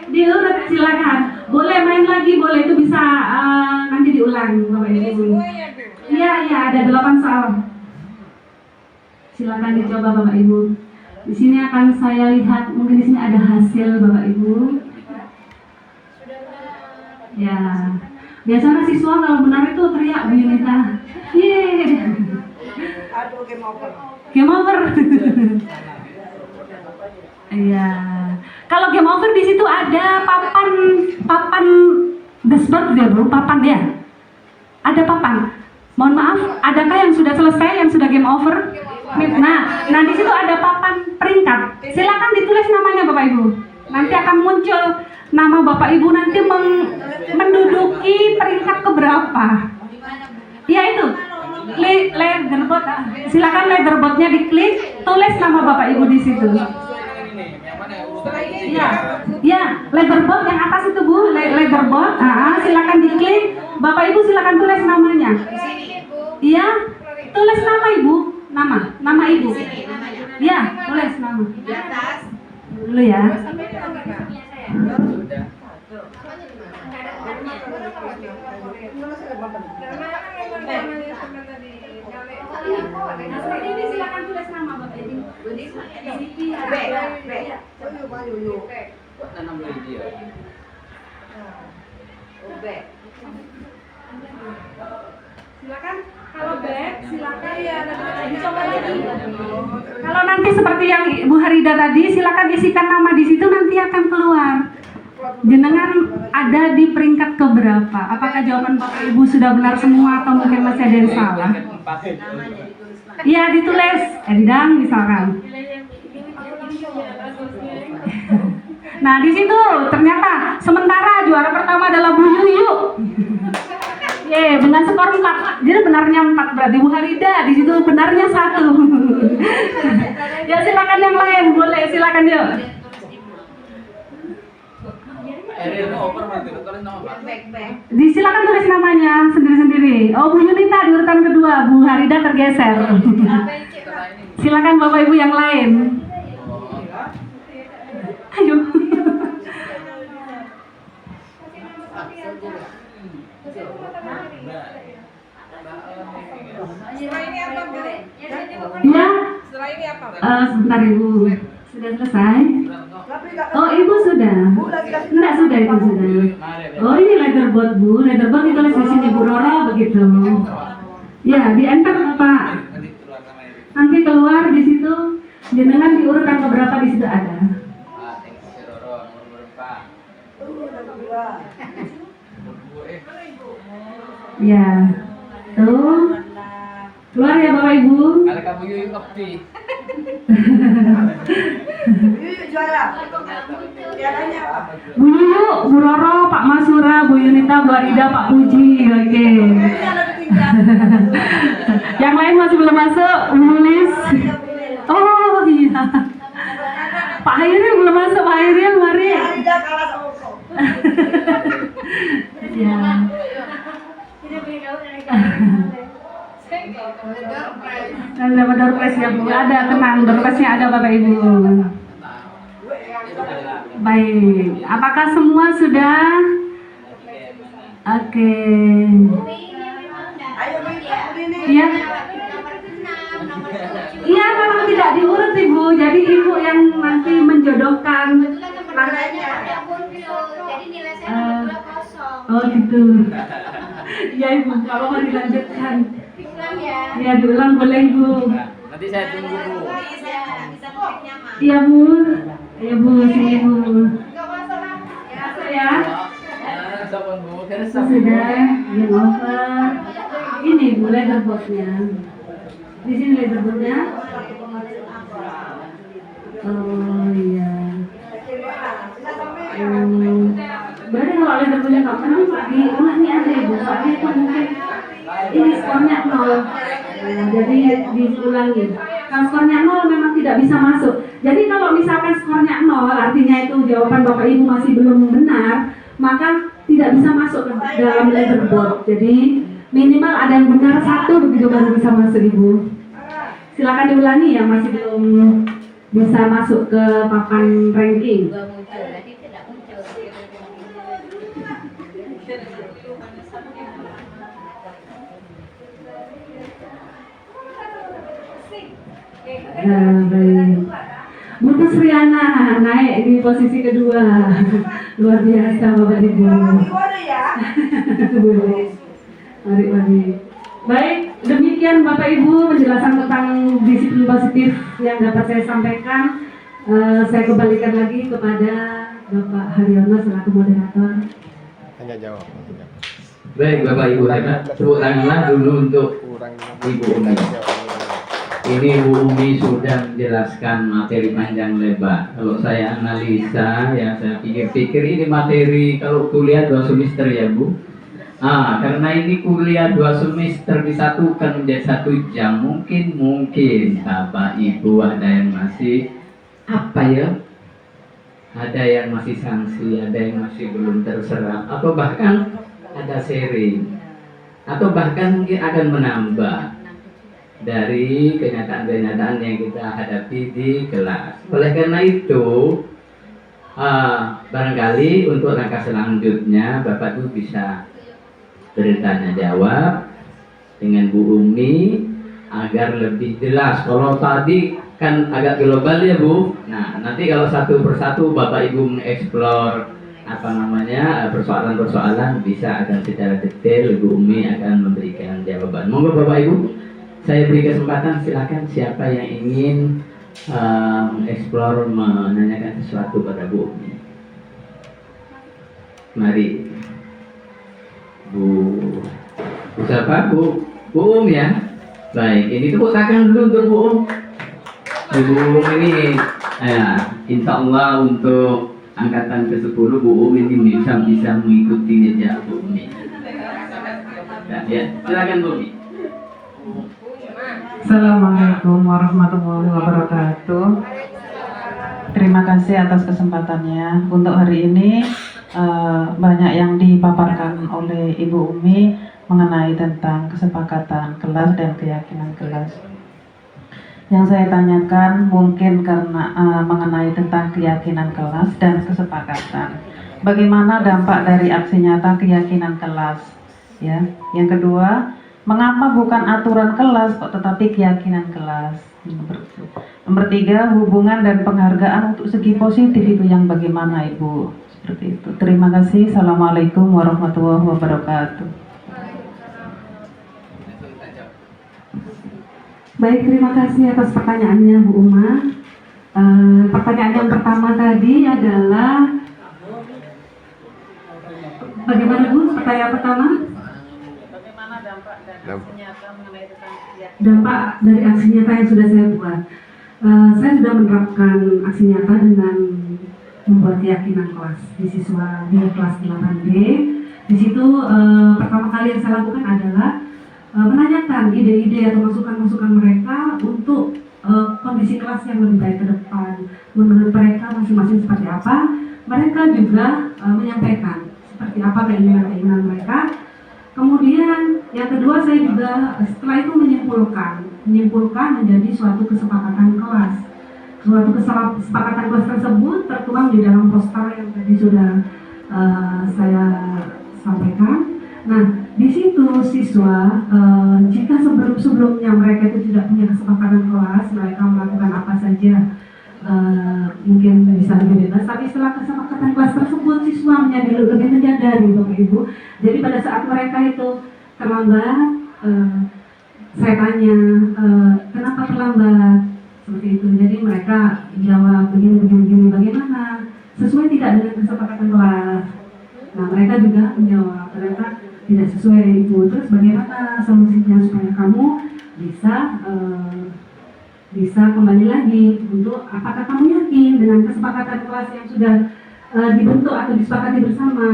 Diurut silakan. Boleh main lagi, boleh, itu bisa nanti diulang Bapak Ibu. Iya ada 8 soal. Silakan dicoba Bapak Ibu. Di sini akan saya lihat, mungkin di sini ada hasil Bapak Ibu. Ya, biasanya siswa kalau benar itu teriak Bu Yunita. Yeay. Aduh, game over. Game over. Iya. Kalau game over di situ ada papan dashboard ya Bu, papan ya. Ada papan. Mohon maaf, adakah yang sudah selesai, yang sudah game over? Nah di situ ada papan peringkat. Silakan ditulis namanya Bapak Ibu. Nanti akan muncul nama Bapak Ibu nanti menduduki peringkat keberapa. Ya itu, leaderboard. Silakan leaderboardnya diklik, tulis nama Bapak Ibu di situ. Ya, leaderboard yang atas itu Bu, leaderboard. Silakan diklik, Bapak Ibu silakan tulis namanya. Iya, tulis nama Ibu, nama Ibu. Iya, tulis nama. Di atas. Dulu ya. Ini silakan tulis nama Bapak Ibu. Silakan kalau back silakan ya dicoba lagi. Kalau nanti seperti yang Bu Harida tadi, silakan isikan nama di situ, nanti akan keluar. Jenengan ada di peringkat keberapa? Apakah jawaban Bapak Ibu sudah benar semua atau mungkin masih ada yang salah? Iya ditulis, Endang misalkan. Nah di situ ternyata sementara juara pertama adalah Bu Yuyu. Dengan skor 4, jadi benarnya 4 berarti Bu Harida, di situ benarnya 1. Ya silakan yang lain, boleh silakan yuk. Silakan tulis namanya sendiri-sendiri. Oh Bu Yunita di urutan kedua, Bu Harida tergeser. Silakan Bapak Ibu yang lain. Ayo. Setelah ini apa Bu? Ya. Setelah ini apa? Sebentar Ibu. Sudah selesai? Oh Ibu sudah? Enggak sudah itu sudah. Oh ini leaderboard Bu. Leaderboard ditulis di sini Bu Roro begitu. Ya di enter Pak. Nanti keluar di situ. Jenengan di urutan keberapa di situ ada. Ya. Tuh. Keluar ya Bapak Ibu. Kalau kamu Yuyu kopi. Yuyu juara. Pialanya apa? Bu Yuyu, Bu Roro, Pak Masura, Bu Yunita, Bu Arida, Pak Puji. Oke. Yang lain masih belum masuk, menulis. Oh iya. Pak Hairil belum masuk, Pak Hairil mari. Arida kalah sama kau. Ya. Ada door prize ya Bu, ada tenang, door prize-nya ada Bapak Ibu. Baik, apakah semua sudah? Oke. Ayo Bu ini. Iya. Iya, memang tidak jadi ibu yang nanti menjodohkan. Makanya. Jadi nilai saya nomor 2 kosong. Oh gitu. Ya ibu, kalau mau dilanjutkan. Diulang ya. Ya diulang boleh ibu. Nanti saya tunggu Bu. Saya nggak bisa pakai nyaman. Iya bu. Iya bu, sini bu. Nggak masalah. Masuk ya. Sabar Bu, Sudah, game over. Ini bu leaderboardnya. Di sini leaderboardnya. Oh iya. Berarti kalau leaderboardnya nggak pernah diulangi aja ibu. Soalnya itu mungkin ini skornya 0. Nah, jadi diulangi. Kalau skornya 0 memang tidak bisa masuk. Jadi kalau misalkan skornya 0, artinya itu jawaban Bapak Ibu masih belum benar, maka tidak bisa masuk ke dalam leaderboard. Jadi minimal ada yang benar 1 begitu baru bisa masuk Ibu. Silakan diulangi yang masih belum bisa masuk ke papan ranking. Nggak muncul, jadi tidak muncul. Baik. Bu Tusriana naik di posisi kedua. Luar biasa Bapak Ibu. Boleh ya? Boleh. Mari. Baik, demikian Bapak Ibu penjelasan tentang disiplin positif yang dapat saya sampaikan. Saya kembalikan lagi kepada Bapak Haryono selaku moderator. Hanya jawab. Baik Bapak Ibu, tepuk tanganlah dulu untuk Kurang Ibu Umi. Ini Bu Umi sudah menjelaskan materi panjang lebar. Kalau saya analisa, ya saya pikir-pikir ini materi kalau kuliah 2 semester ya Bu. Karena ini kuliah 2 semester disatukan menjadi 1 jam, mungkin Bapak Ibu ada yang masih ada yang masih sanksi, ada yang masih belum terserap, atau bahkan ada sharing, atau bahkan mungkin akan menambah dari kenyataan-kenyataan yang kita hadapi di kelas. Oleh karena itu, barangkali untuk langkah selanjutnya Bapak Ibu bisa bertanya jawab dengan Bu Umi agar lebih jelas. Kalau tadi kan agak global ya Bu. Nah, nanti kalau satu persatu Bapak Ibu mengeksplor persoalan-persoalan bisa akan secara detail Bu Umi akan memberikan jawaban. Monggo Bapak Ibu, saya beri kesempatan, silakan siapa yang ingin mengeksplor, menanyakan sesuatu pada Bu Umi. Mari. Bu siapa? Bu Um ya. Baik, ini tepuk tangan dulu untuk Bu Um. Bu Um ini insya Allah untuk angkatan ke-10 Bu Um ini bisa mengikuti jejak Bu Umi. Ya, silakan Bu Umi. Assalamualaikum warahmatullahi wabarakatuh. Terima kasih atas kesempatannya. Untuk hari ini banyak yang dipaparkan oleh Ibu Umi mengenai tentang kesepakatan kelas dan keyakinan kelas. Yang saya tanyakan mungkin karena mengenai tentang keyakinan kelas dan kesepakatan. Bagaimana dampak dari aksi nyata keyakinan kelas? Ya. Yang kedua, mengapa bukan aturan kelas kok tetapi keyakinan kelas? Nomor 3, hubungan dan penghargaan untuk segi positif itu yang bagaimana Ibu? Seperti itu. Terima kasih. Assalamualaikum warahmatullahi wabarakatuh. Baik, terima kasih atas pertanyaannya Bu Uma. Pertanyaan yang pertama tadi adalah bagaimana Bu? Pertanyaan pertama? Bagaimana dampak dan aksi nyata mengenai tentang keyakinan? Dampak dari aksi nyata yang sudah saya buat. Saya sudah menerapkan aksi nyata dengan membuat keyakinan kelas di siswa di kelas 8B. Di situ pertama kali yang saya lakukan adalah menanyakan ide-ide atau masukan-masukan mereka untuk kondisi kelas yang lebih baik ke depan. Menurut mereka masing-masing seperti apa, mereka juga menyampaikan seperti apa keinginan-keinginan mereka. Kemudian yang kedua, saya juga setelah itu menyimpulkan menjadi suatu kesepakatan kelas. Suatu kesepakatan kelas tersebut tertuang di dalam poster yang tadi sudah saya sampaikan. Nah, di situ siswa jika sebelumnya mereka itu tidak punya kesepakatan kelas, mereka melakukan apa saja mungkin bisa lebih bebas, tapi setelah kesepakatan kelas tersebut siswa menjadi lebih menyadari Bapak Ibu. Jadi pada saat mereka itu terlambat, saya tanya kenapa terlambat seperti itu. Jadi mereka jawab begini bagaimana, sesuai tidak dengan kesepakatan kelas. Nah mereka juga menjawab ternyata tidak sesuai Ibu. Terus bagaimana solusinya supaya kamu bisa kembali lagi untuk apakah kamu yakin dengan kesepakatan kelas yang sudah dibentuk atau disepakati bersama?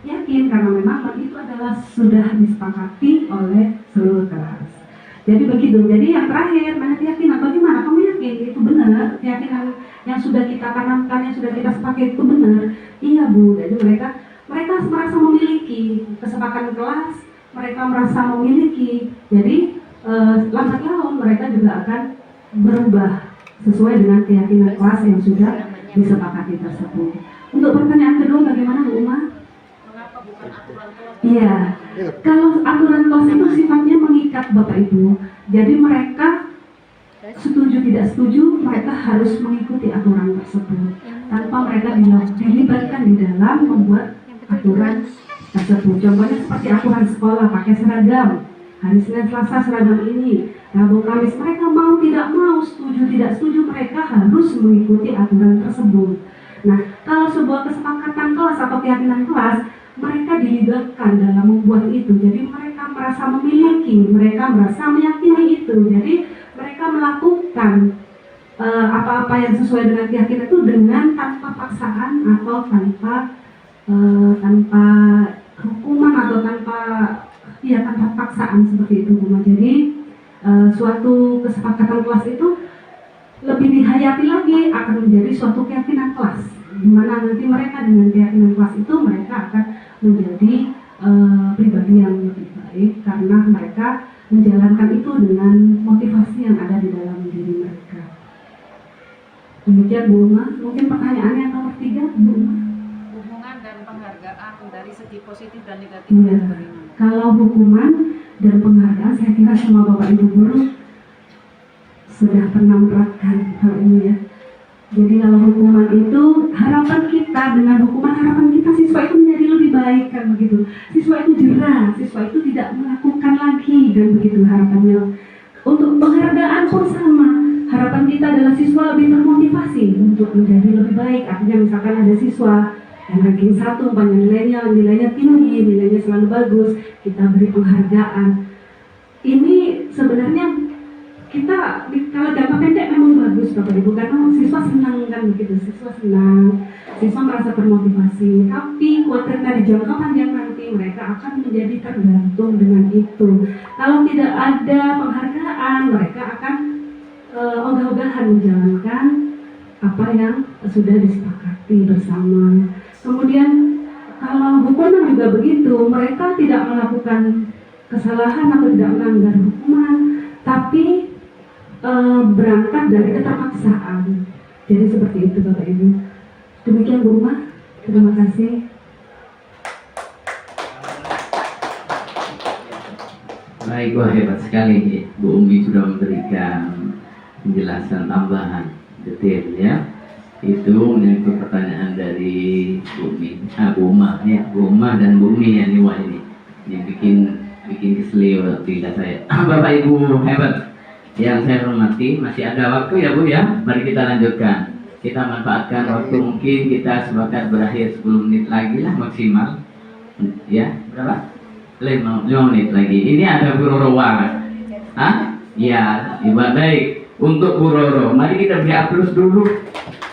Yakin, karena memang itu adalah sudah disepakati oleh seluruh kelas. Jadi begitu. Jadi yang terakhir, mana keyakinan bagaimana? Kamu yakin itu benar? Keyakinan yang sudah kita tanamkan, yang sudah kita sepakati itu benar? Iya Bu. Jadi mereka merasa memiliki kesepakatan kelas, mereka merasa memiliki. Jadi lambat laun mereka juga akan berubah sesuai dengan keyakinan kelas yang sudah disepakati tersebut. Untuk pertanyaan kedua, bagaimana Bu Uma? Iya, kalau aturan kelas itu sifatnya mengikat Bapak Ibu. Jadi mereka setuju tidak setuju, mereka harus mengikuti aturan tersebut tanpa mereka dilibatkan di dalam membuat aturan tersebut. Contohnya seperti aturan sekolah, pakai seragam. Hari Senin Selasa seragam ini, Rabu Kamis, mereka mau tidak mau, setuju tidak setuju, mereka harus mengikuti aturan tersebut. Nah, kalau sebuah kesepakatan kelas atau keyakinan kelas, mereka dilibatkan dalam membuat itu. Jadi mereka merasa memiliki, mereka merasa meyakini itu. Jadi mereka melakukan apa-apa yang sesuai dengan keyakinan itu dengan tanpa paksaan atau tanpa hukuman atau tanpa paksaan seperti itu. Jadi suatu kesepakatan kelas itu lebih dihayati lagi, akan menjadi suatu keyakinan kelas, di mana nanti mereka dengan keyakinan kelas itu mereka akan menjadi pribadi yang lebih baik karena mereka menjalankan itu dengan motivasi yang ada di dalam diri mereka. Demikian Bu Uma. Mungkin pertanyaannya yang nomor 3, Bu Uma. Hubungan dan penghargaan dari segi positif dan negatif Iya. bagaimana? Kalau hukuman dan penghargaan, saya kira semua Bapak Ibu guru sudah pernah menerapkan hal ini ya. Jadi kalau hukuman itu, harapan kita dengan hukuman, harapan kita siswa itu menjadi lebih baik kan begitu. Siswa itu jerah, siswa itu tidak melakukan lagi dan begitu harapannya. Untuk penghargaan pun sama, harapan kita adalah siswa lebih termotivasi untuk menjadi lebih baik. Artinya misalkan ada siswa yang ranking 1, banyak nilainya tinggi, nilainya selalu bagus, kita beri penghargaan. Ini sebenarnya kita kalau jangka pendek memang bagus Bapak Ibu, karena siswa senang kan begitu, siswa senang, siswa merasa termotivasi. Tapi kuarternya di jangka panjang nanti mereka akan menjadi tergantung dengan itu. Kalau tidak ada penghargaan, mereka akan ogah-ogahan menjalankan apa yang sudah disepakati bersama. Kemudian kalau hukuman juga begitu, mereka tidak melakukan kesalahan atau tidak melanggar hukuman, tapi berangkat dari keterpaksaan. Jadi seperti itu Bapak Ibu. Demikian Bu Uma. Terima kasih. Baik, wah hebat sekali Bu Umi sudah memberikan penjelasan tambahan detail ya. Itu menyangkut pertanyaan dari Bu Umi, Bu Uma ya, Bu Uma dan Bu Umi ya, wah ini bikin keseliu tidak saya. Bapak Ibu hebat yang saya hormati, masih ada waktu ya Bu ya, mari kita lanjutkan. Kita manfaatkan waktu, mungkin kita sepakat berakhir 10 menit lagi lah maksimal ya, berapa? 5 menit lagi. Ini ada Bu Roro Wara. Ya, baik. Untuk Bu Roro, mari kita beri aplaus dulu.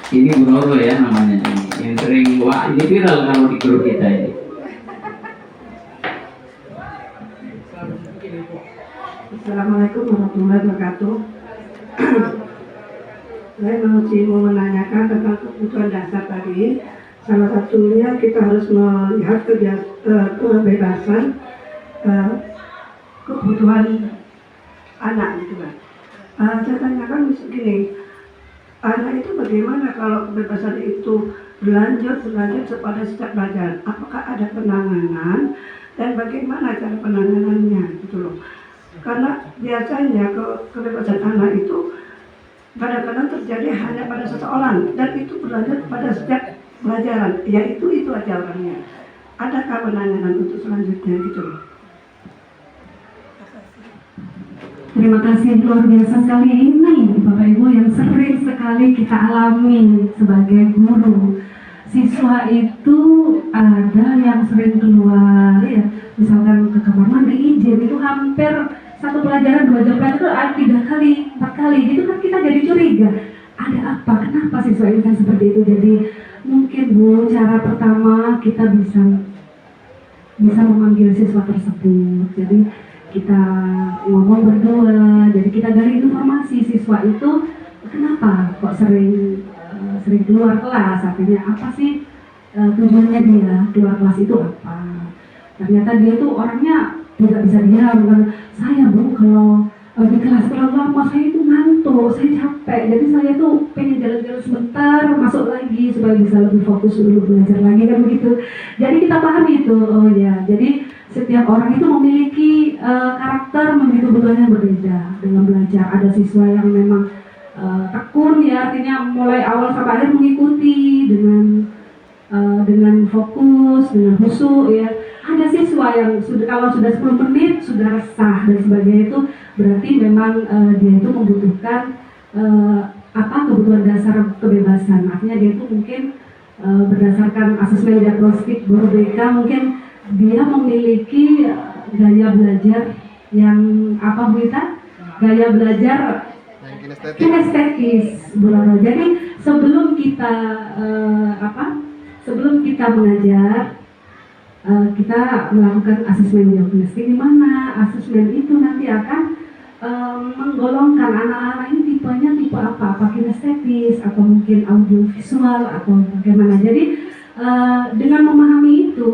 Ini Bu Roro ya namanya ini, yang sering wah ini viral kalau di grup kita ini. Assalamualaikum warahmatullahi wabarakatuh. Saya mau menanyakan tentang kebutuhan dasar tadi. Salah satunya kita harus melihat kebebasan kebutuhan anak gitu kan. Saya tanyakan begini, anak itu bagaimana kalau kebebasan itu berlanjut pada sejak belajar? Apakah ada penanganan dan bagaimana cara penanganannya gitu loh? Karena biasanya kebebasan anak itu kadang-kadang terjadi hanya pada seseorang dan itu berlanjut pada setiap pelajaran, yaitu itu aja orangnya. Adakah penanganan untuk selanjutnya gitu loh? Terima kasih, luar biasa sekali ini Bapak Ibu yang sering sekali kita alami sebagai guru. Siswa itu ada yang sering keluar ya, misalkan ke kamar mandi izin itu hampir satu pelajaran 2 jam itu ada 3 kali 4 kali, itu kan kita jadi curiga ada apa, kenapa siswa ini kan seperti itu. Jadi mungkin Bu, cara pertama kita bisa memanggil siswa tersebut, jadi kita ngomong berdua, jadi kita gali informasi siswa itu kenapa kok sering keluar kelas, artinya apa sih tujuannya dia keluar kelas itu apa. Ternyata dia tuh orangnya tidak bisa diam kan, saya Bu kalau di kelas terlalu lama saya itu ngantuk, saya capek, jadi saya tuh pengen jalan-jalan sebentar masuk lagi supaya bisa lebih fokus dulu belajar lagi kan begitu. Jadi kita pahami itu, oh ya, jadi setiap orang itu memiliki karakter, memiliki kebutuhan yang berbeda dalam belajar. Ada siswa yang memang tekun ya, artinya mulai awal sampai akhir mengikuti dengan fokus, dengan khusyuk ya. Ada siswa yang kalau sudah 10 menit sudah resah dan sebagainya, itu berarti memang dia itu membutuhkan kebutuhan dasar kebebasan. Artinya dia itu mungkin berdasarkan asesmen diagnostik guru BK, mungkin dia memiliki gaya belajar yang Bu Ita? Gaya belajar kinestetis, Bu Laura. Jadi sebelum kita mengajar, kita melakukan asesmen diagnostik, di mana asesmen itu nanti akan menggolongkan anak-anak ini tipenya tipe apa kinestetis atau mungkin audiovisual atau bagaimana. Jadi dengan memahami itu,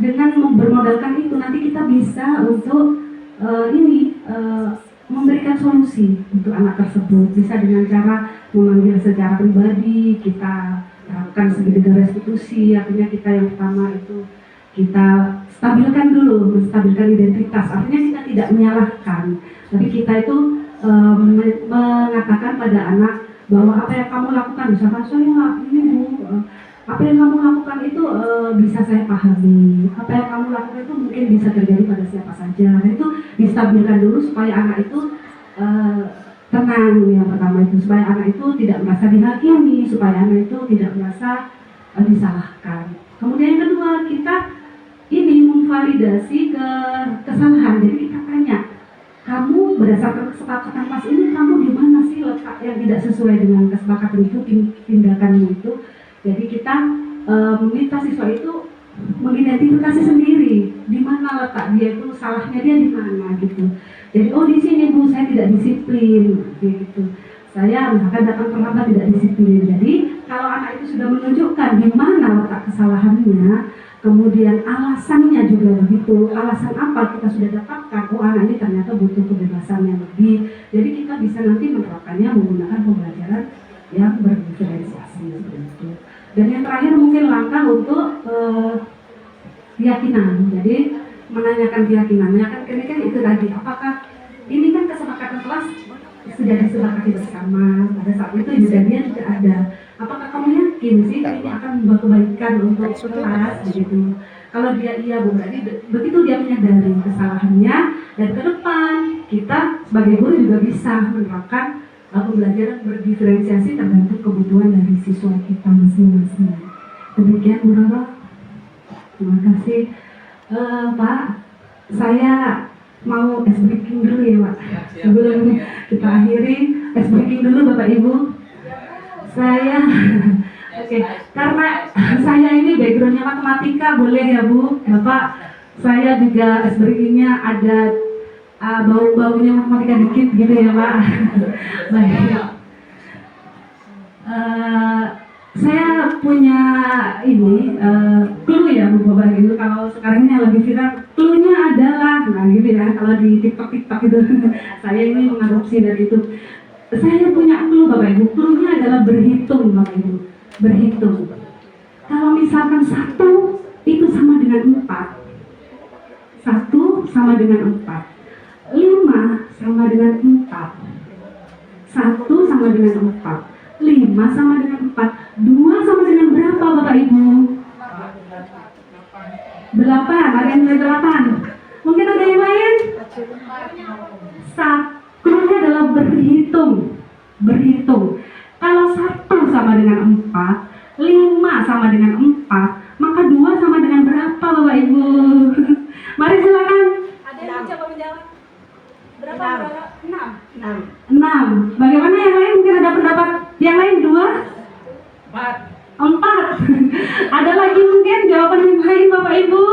dengan bermodalkan itu, nanti kita bisa untuk memberikan solusi untuk anak tersebut. Bisa dengan cara memanggil secara pribadi, kita terapkan segitiga restitusi, artinya kita yang pertama itu kita stabilkan dulu, menstabilkan identitas, artinya kita tidak menyalahkan, tapi kita itu mengatakan pada anak bahwa apa yang kamu lakukan, misalkan saya ini Bu, apa yang kamu lakukan itu bisa saya pahami, apa yang kamu lakukan itu mungkin bisa terjadi pada siapa saja. Nah, itu distabilkan dulu supaya anak itu tenang, yang pertama itu, supaya anak itu tidak merasa dihakimi, supaya anak itu tidak merasa disalahkan. Kemudian yang kedua, kita ini memvalidasi kesalahan. Jadi kita tanya, kamu berdasarkan kesepakatan kelas ini, kamu di mana sih letak yang tidak sesuai dengan kesepakatan itu, tindakanmu itu. Jadi kita meminta siswa itu mengidentifikasi sendiri di mana letak dia itu, salahnya dia di mana gitu. Jadi di sini Bu, saya tidak disiplin gitu. Saya misalkan datang terlambat, tidak disiplin. Jadi kalau anak itu sudah menunjukkan di mana letak kesalahannya, kemudian alasannya juga begitu, alasan apa kita sudah dapatkan, anak ini ternyata butuh kebebasan yang lebih. Jadi kita bisa nanti menerapkannya menggunakan pembelajaran yang berdiferensiasi seperti itu. Dan yang terakhir mungkin langkah untuk keyakinan. Jadi menanyakan keyakinannya kan itu tadi, apakah ini kan kesepakatan kelas sudah disepakati bersama, pada saat itu juga dia tidak ada, apakah kamu yakin sih ini akan membawa kebaikan untuk kelas begitu. Kalau dia iya Bu, berarti begitu dia menyadari kesalahannya, dan ke depan kita sebagai guru juga bisa menerapkan pembelajaran berdiferensiasi tergantung kebutuhan dari siswa kita masing-masing. Demikian Bu Rara. Terima kasih. Pak, saya mau ice breaking dulu ya Pak. Sebelum kita akhiri, ice breaking dulu Bapak Ibu. Saya karena saya ini backgroundnya matematika, boleh ya Bu? Bapak, saya juga ice breakingnya ada bau-baunya matematika dikit gitu ya Pak. Baik. Saya punya ini clue ya Bu Bapak Ibu. Kalau sekarang ini lagi viral, clue-nya adalah gitu ya, kalau di TikTok itu saya ini mengadopsi dari itu. Saya punya clue Bapak Ibu. Clue-nya adalah berhitung Bapak Ibu. Berhitung. Kalau misalkan 1 itu sama dengan 4. 1 sama dengan 4. 5 sama dengan 4. 1 sama dengan 4, 5 sama dengan 4, 2 sama dengan berapa Bapak Ibu? 8, ada yang nilai 8. Mungkin ada yang lain? Satunya adalah berhitung. Kalau 1 sama dengan 4, 5 sama dengan 4, maka 2 sama dengan berapa Bapak Ibu? Mari silakan. Ada yang coba menjawab? Berapa? 6. 6. Bagaimana yang lain? Mungkin ada pendapat yang lain? 2? 4. Ada lagi mungkin jawaban yang lain Bapak Ibu?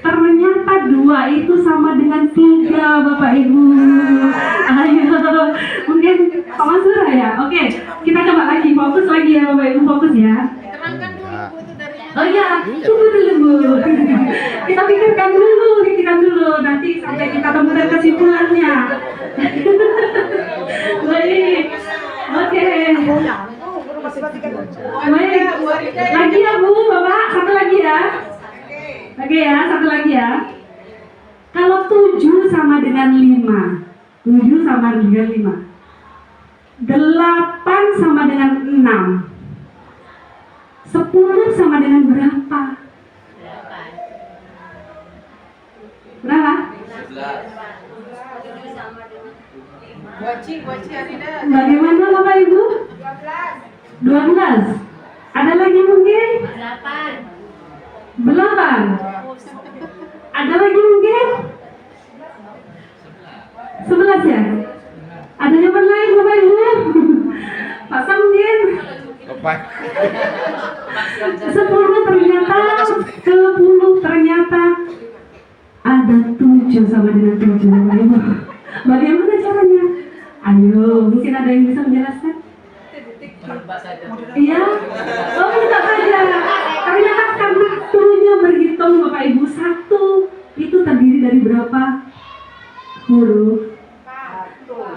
Ternyata 2 itu sama dengan 3 Bapak Ibu. Ayo, mungkin Pak Mansur ya? Oke, kita coba lagi, fokus lagi ya Bapak Ibu, fokus ya. Terangkan dulu Bu itu dari Oh iya, tunggu dulu Bu. Kita pikirkan dulu, nanti sampai kita temukan kesimpulannya. Baik, oke. Baik, lagi ya Bu, Bapak, satu lagi ya. Oke ya, satu lagi ya. Kalau 7 sama dengan 5, 7 sama dengan 5, 8 sama dengan 6, 10 sama dengan berapa? Berapa? 11. Bagaimana Bapak Ibu? 12. Ada lagi mungkin? 8. Ada lagi mungkin? 11 ya? Ada jawaban lain Bapak Ibu? Pak Sam mungkin? Apa? 10 ternyata ada 7 sama dengan 7 Bapak Ibu. Bagaimana caranya? Ayo, mungkin ada yang bisa menjelaskan? Iya? Oh, bisa saja. Ternyata karena turunnya berhitung Bapak Ibu, 1 itu terdiri dari berapa huruf?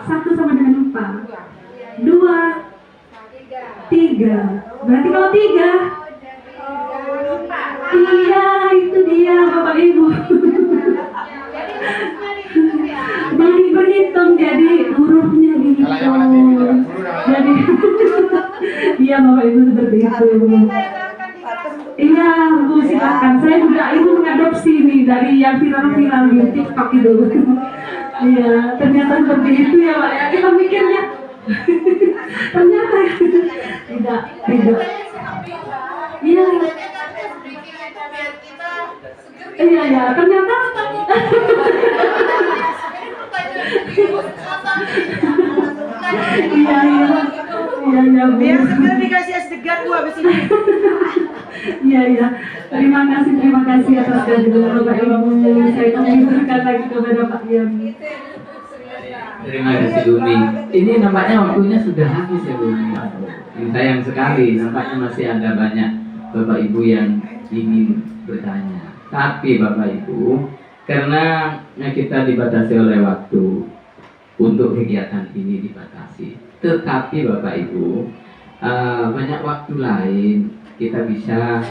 1 sama dengan 4, 2, 3. Berarti kalau 3, iya itu dia Bapak Ibu. Jadi berhitung, jadi hurufnya dihitung. Jadi iya Bapak Ibu seperti itu. Iya Bu, silakan. Saya juga ibu mengadopsi nih dari yang viral-viral di TikTok itu. Iya, ternyata seperti itu ya Pak ya. Kita mikirnya ternyata tidak. Iya. Iya, ternyata Iya, Bu. Biar segera dikasih es degan Bu habis ini. Iya. Terima kasih atas kehadiran Bapak Ibu. Saya mengingatkan lagi kepada Pak Ian. Terima kasih Bumi. Ini nampaknya waktunya sudah habis ya Bumi. Sayang sekali, nampaknya masih ada banyak Bapak Ibu yang ingin bertanya. Tapi Bapak Ibu, karena kita dibatasi oleh waktu untuk kegiatan ini dibatasi. Tetapi Bapak Ibu, banyak waktu lain kita bisa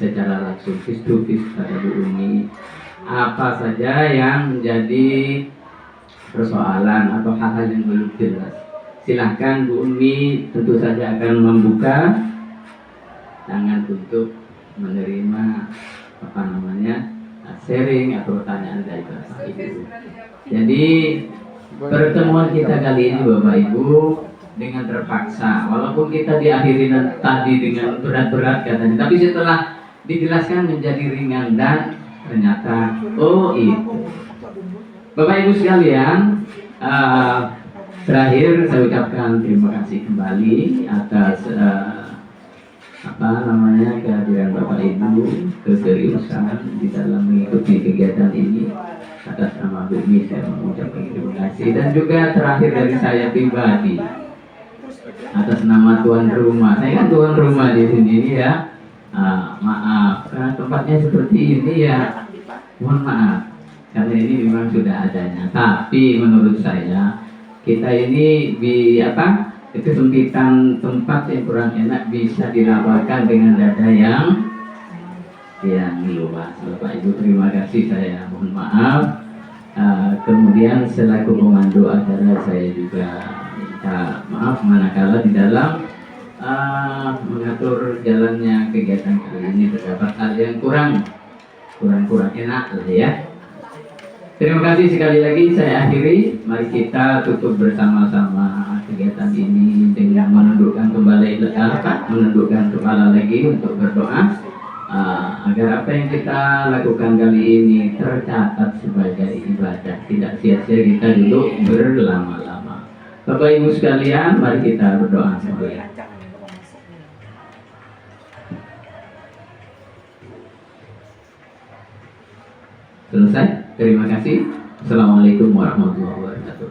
secara langsung face to face pada Bu Umi apa saja yang menjadi persoalan atau hal-hal yang belum jelas. Silahkan Bu Umi tentu saja akan membuka tangan untuk menerima sharing atau pertanyaan dari Bapak Ibu. Jadi pertemuan kita kali ini Bapak Ibu dengan terpaksa, walaupun kita diakhiri tadi dengan berat-berat katanya, tapi setelah dijelaskan menjadi ringan dan ternyata itu. Bapak Ibu sekalian, terakhir saya ucapkan terima kasih kembali atas kehadiran Bapak Ibu, keseriusan di dalam mengikuti kegiatan ini. Atas nama Bu Umi saya mengucapkan terima kasih, dan juga terakhir dari saya pribadi atas nama tuan rumah. Saya kan tuan rumah di sini ya. Maaf karena tempatnya seperti ini ya. Mohon maaf karena ini memang sudah adanya. Tapi menurut saya kita ini kesempitan tempat yang kurang enak bisa dirapatkan dengan dada yang luas. Bapak Ibu terima kasih, saya mohon maaf Kemudian selaku pemandu acara saya juga minta maaf manakala di dalam mengatur jalannya kegiatan kali ini terdapat hal yang kurang enak lah ya. Terima kasih sekali lagi, saya akhiri. Mari kita tutup bersama-sama kegiatan ini dengan menundukkan kepala lagi untuk berdoa agar apa yang kita lakukan kali ini tercatat sebagai ibadah, tidak sia-sia kita duduk berlama-lama. Bapak Ibu sekalian, mari kita berdoa semula. Selesai. Terima kasih. Assalamualaikum warahmatullahi wabarakatuh.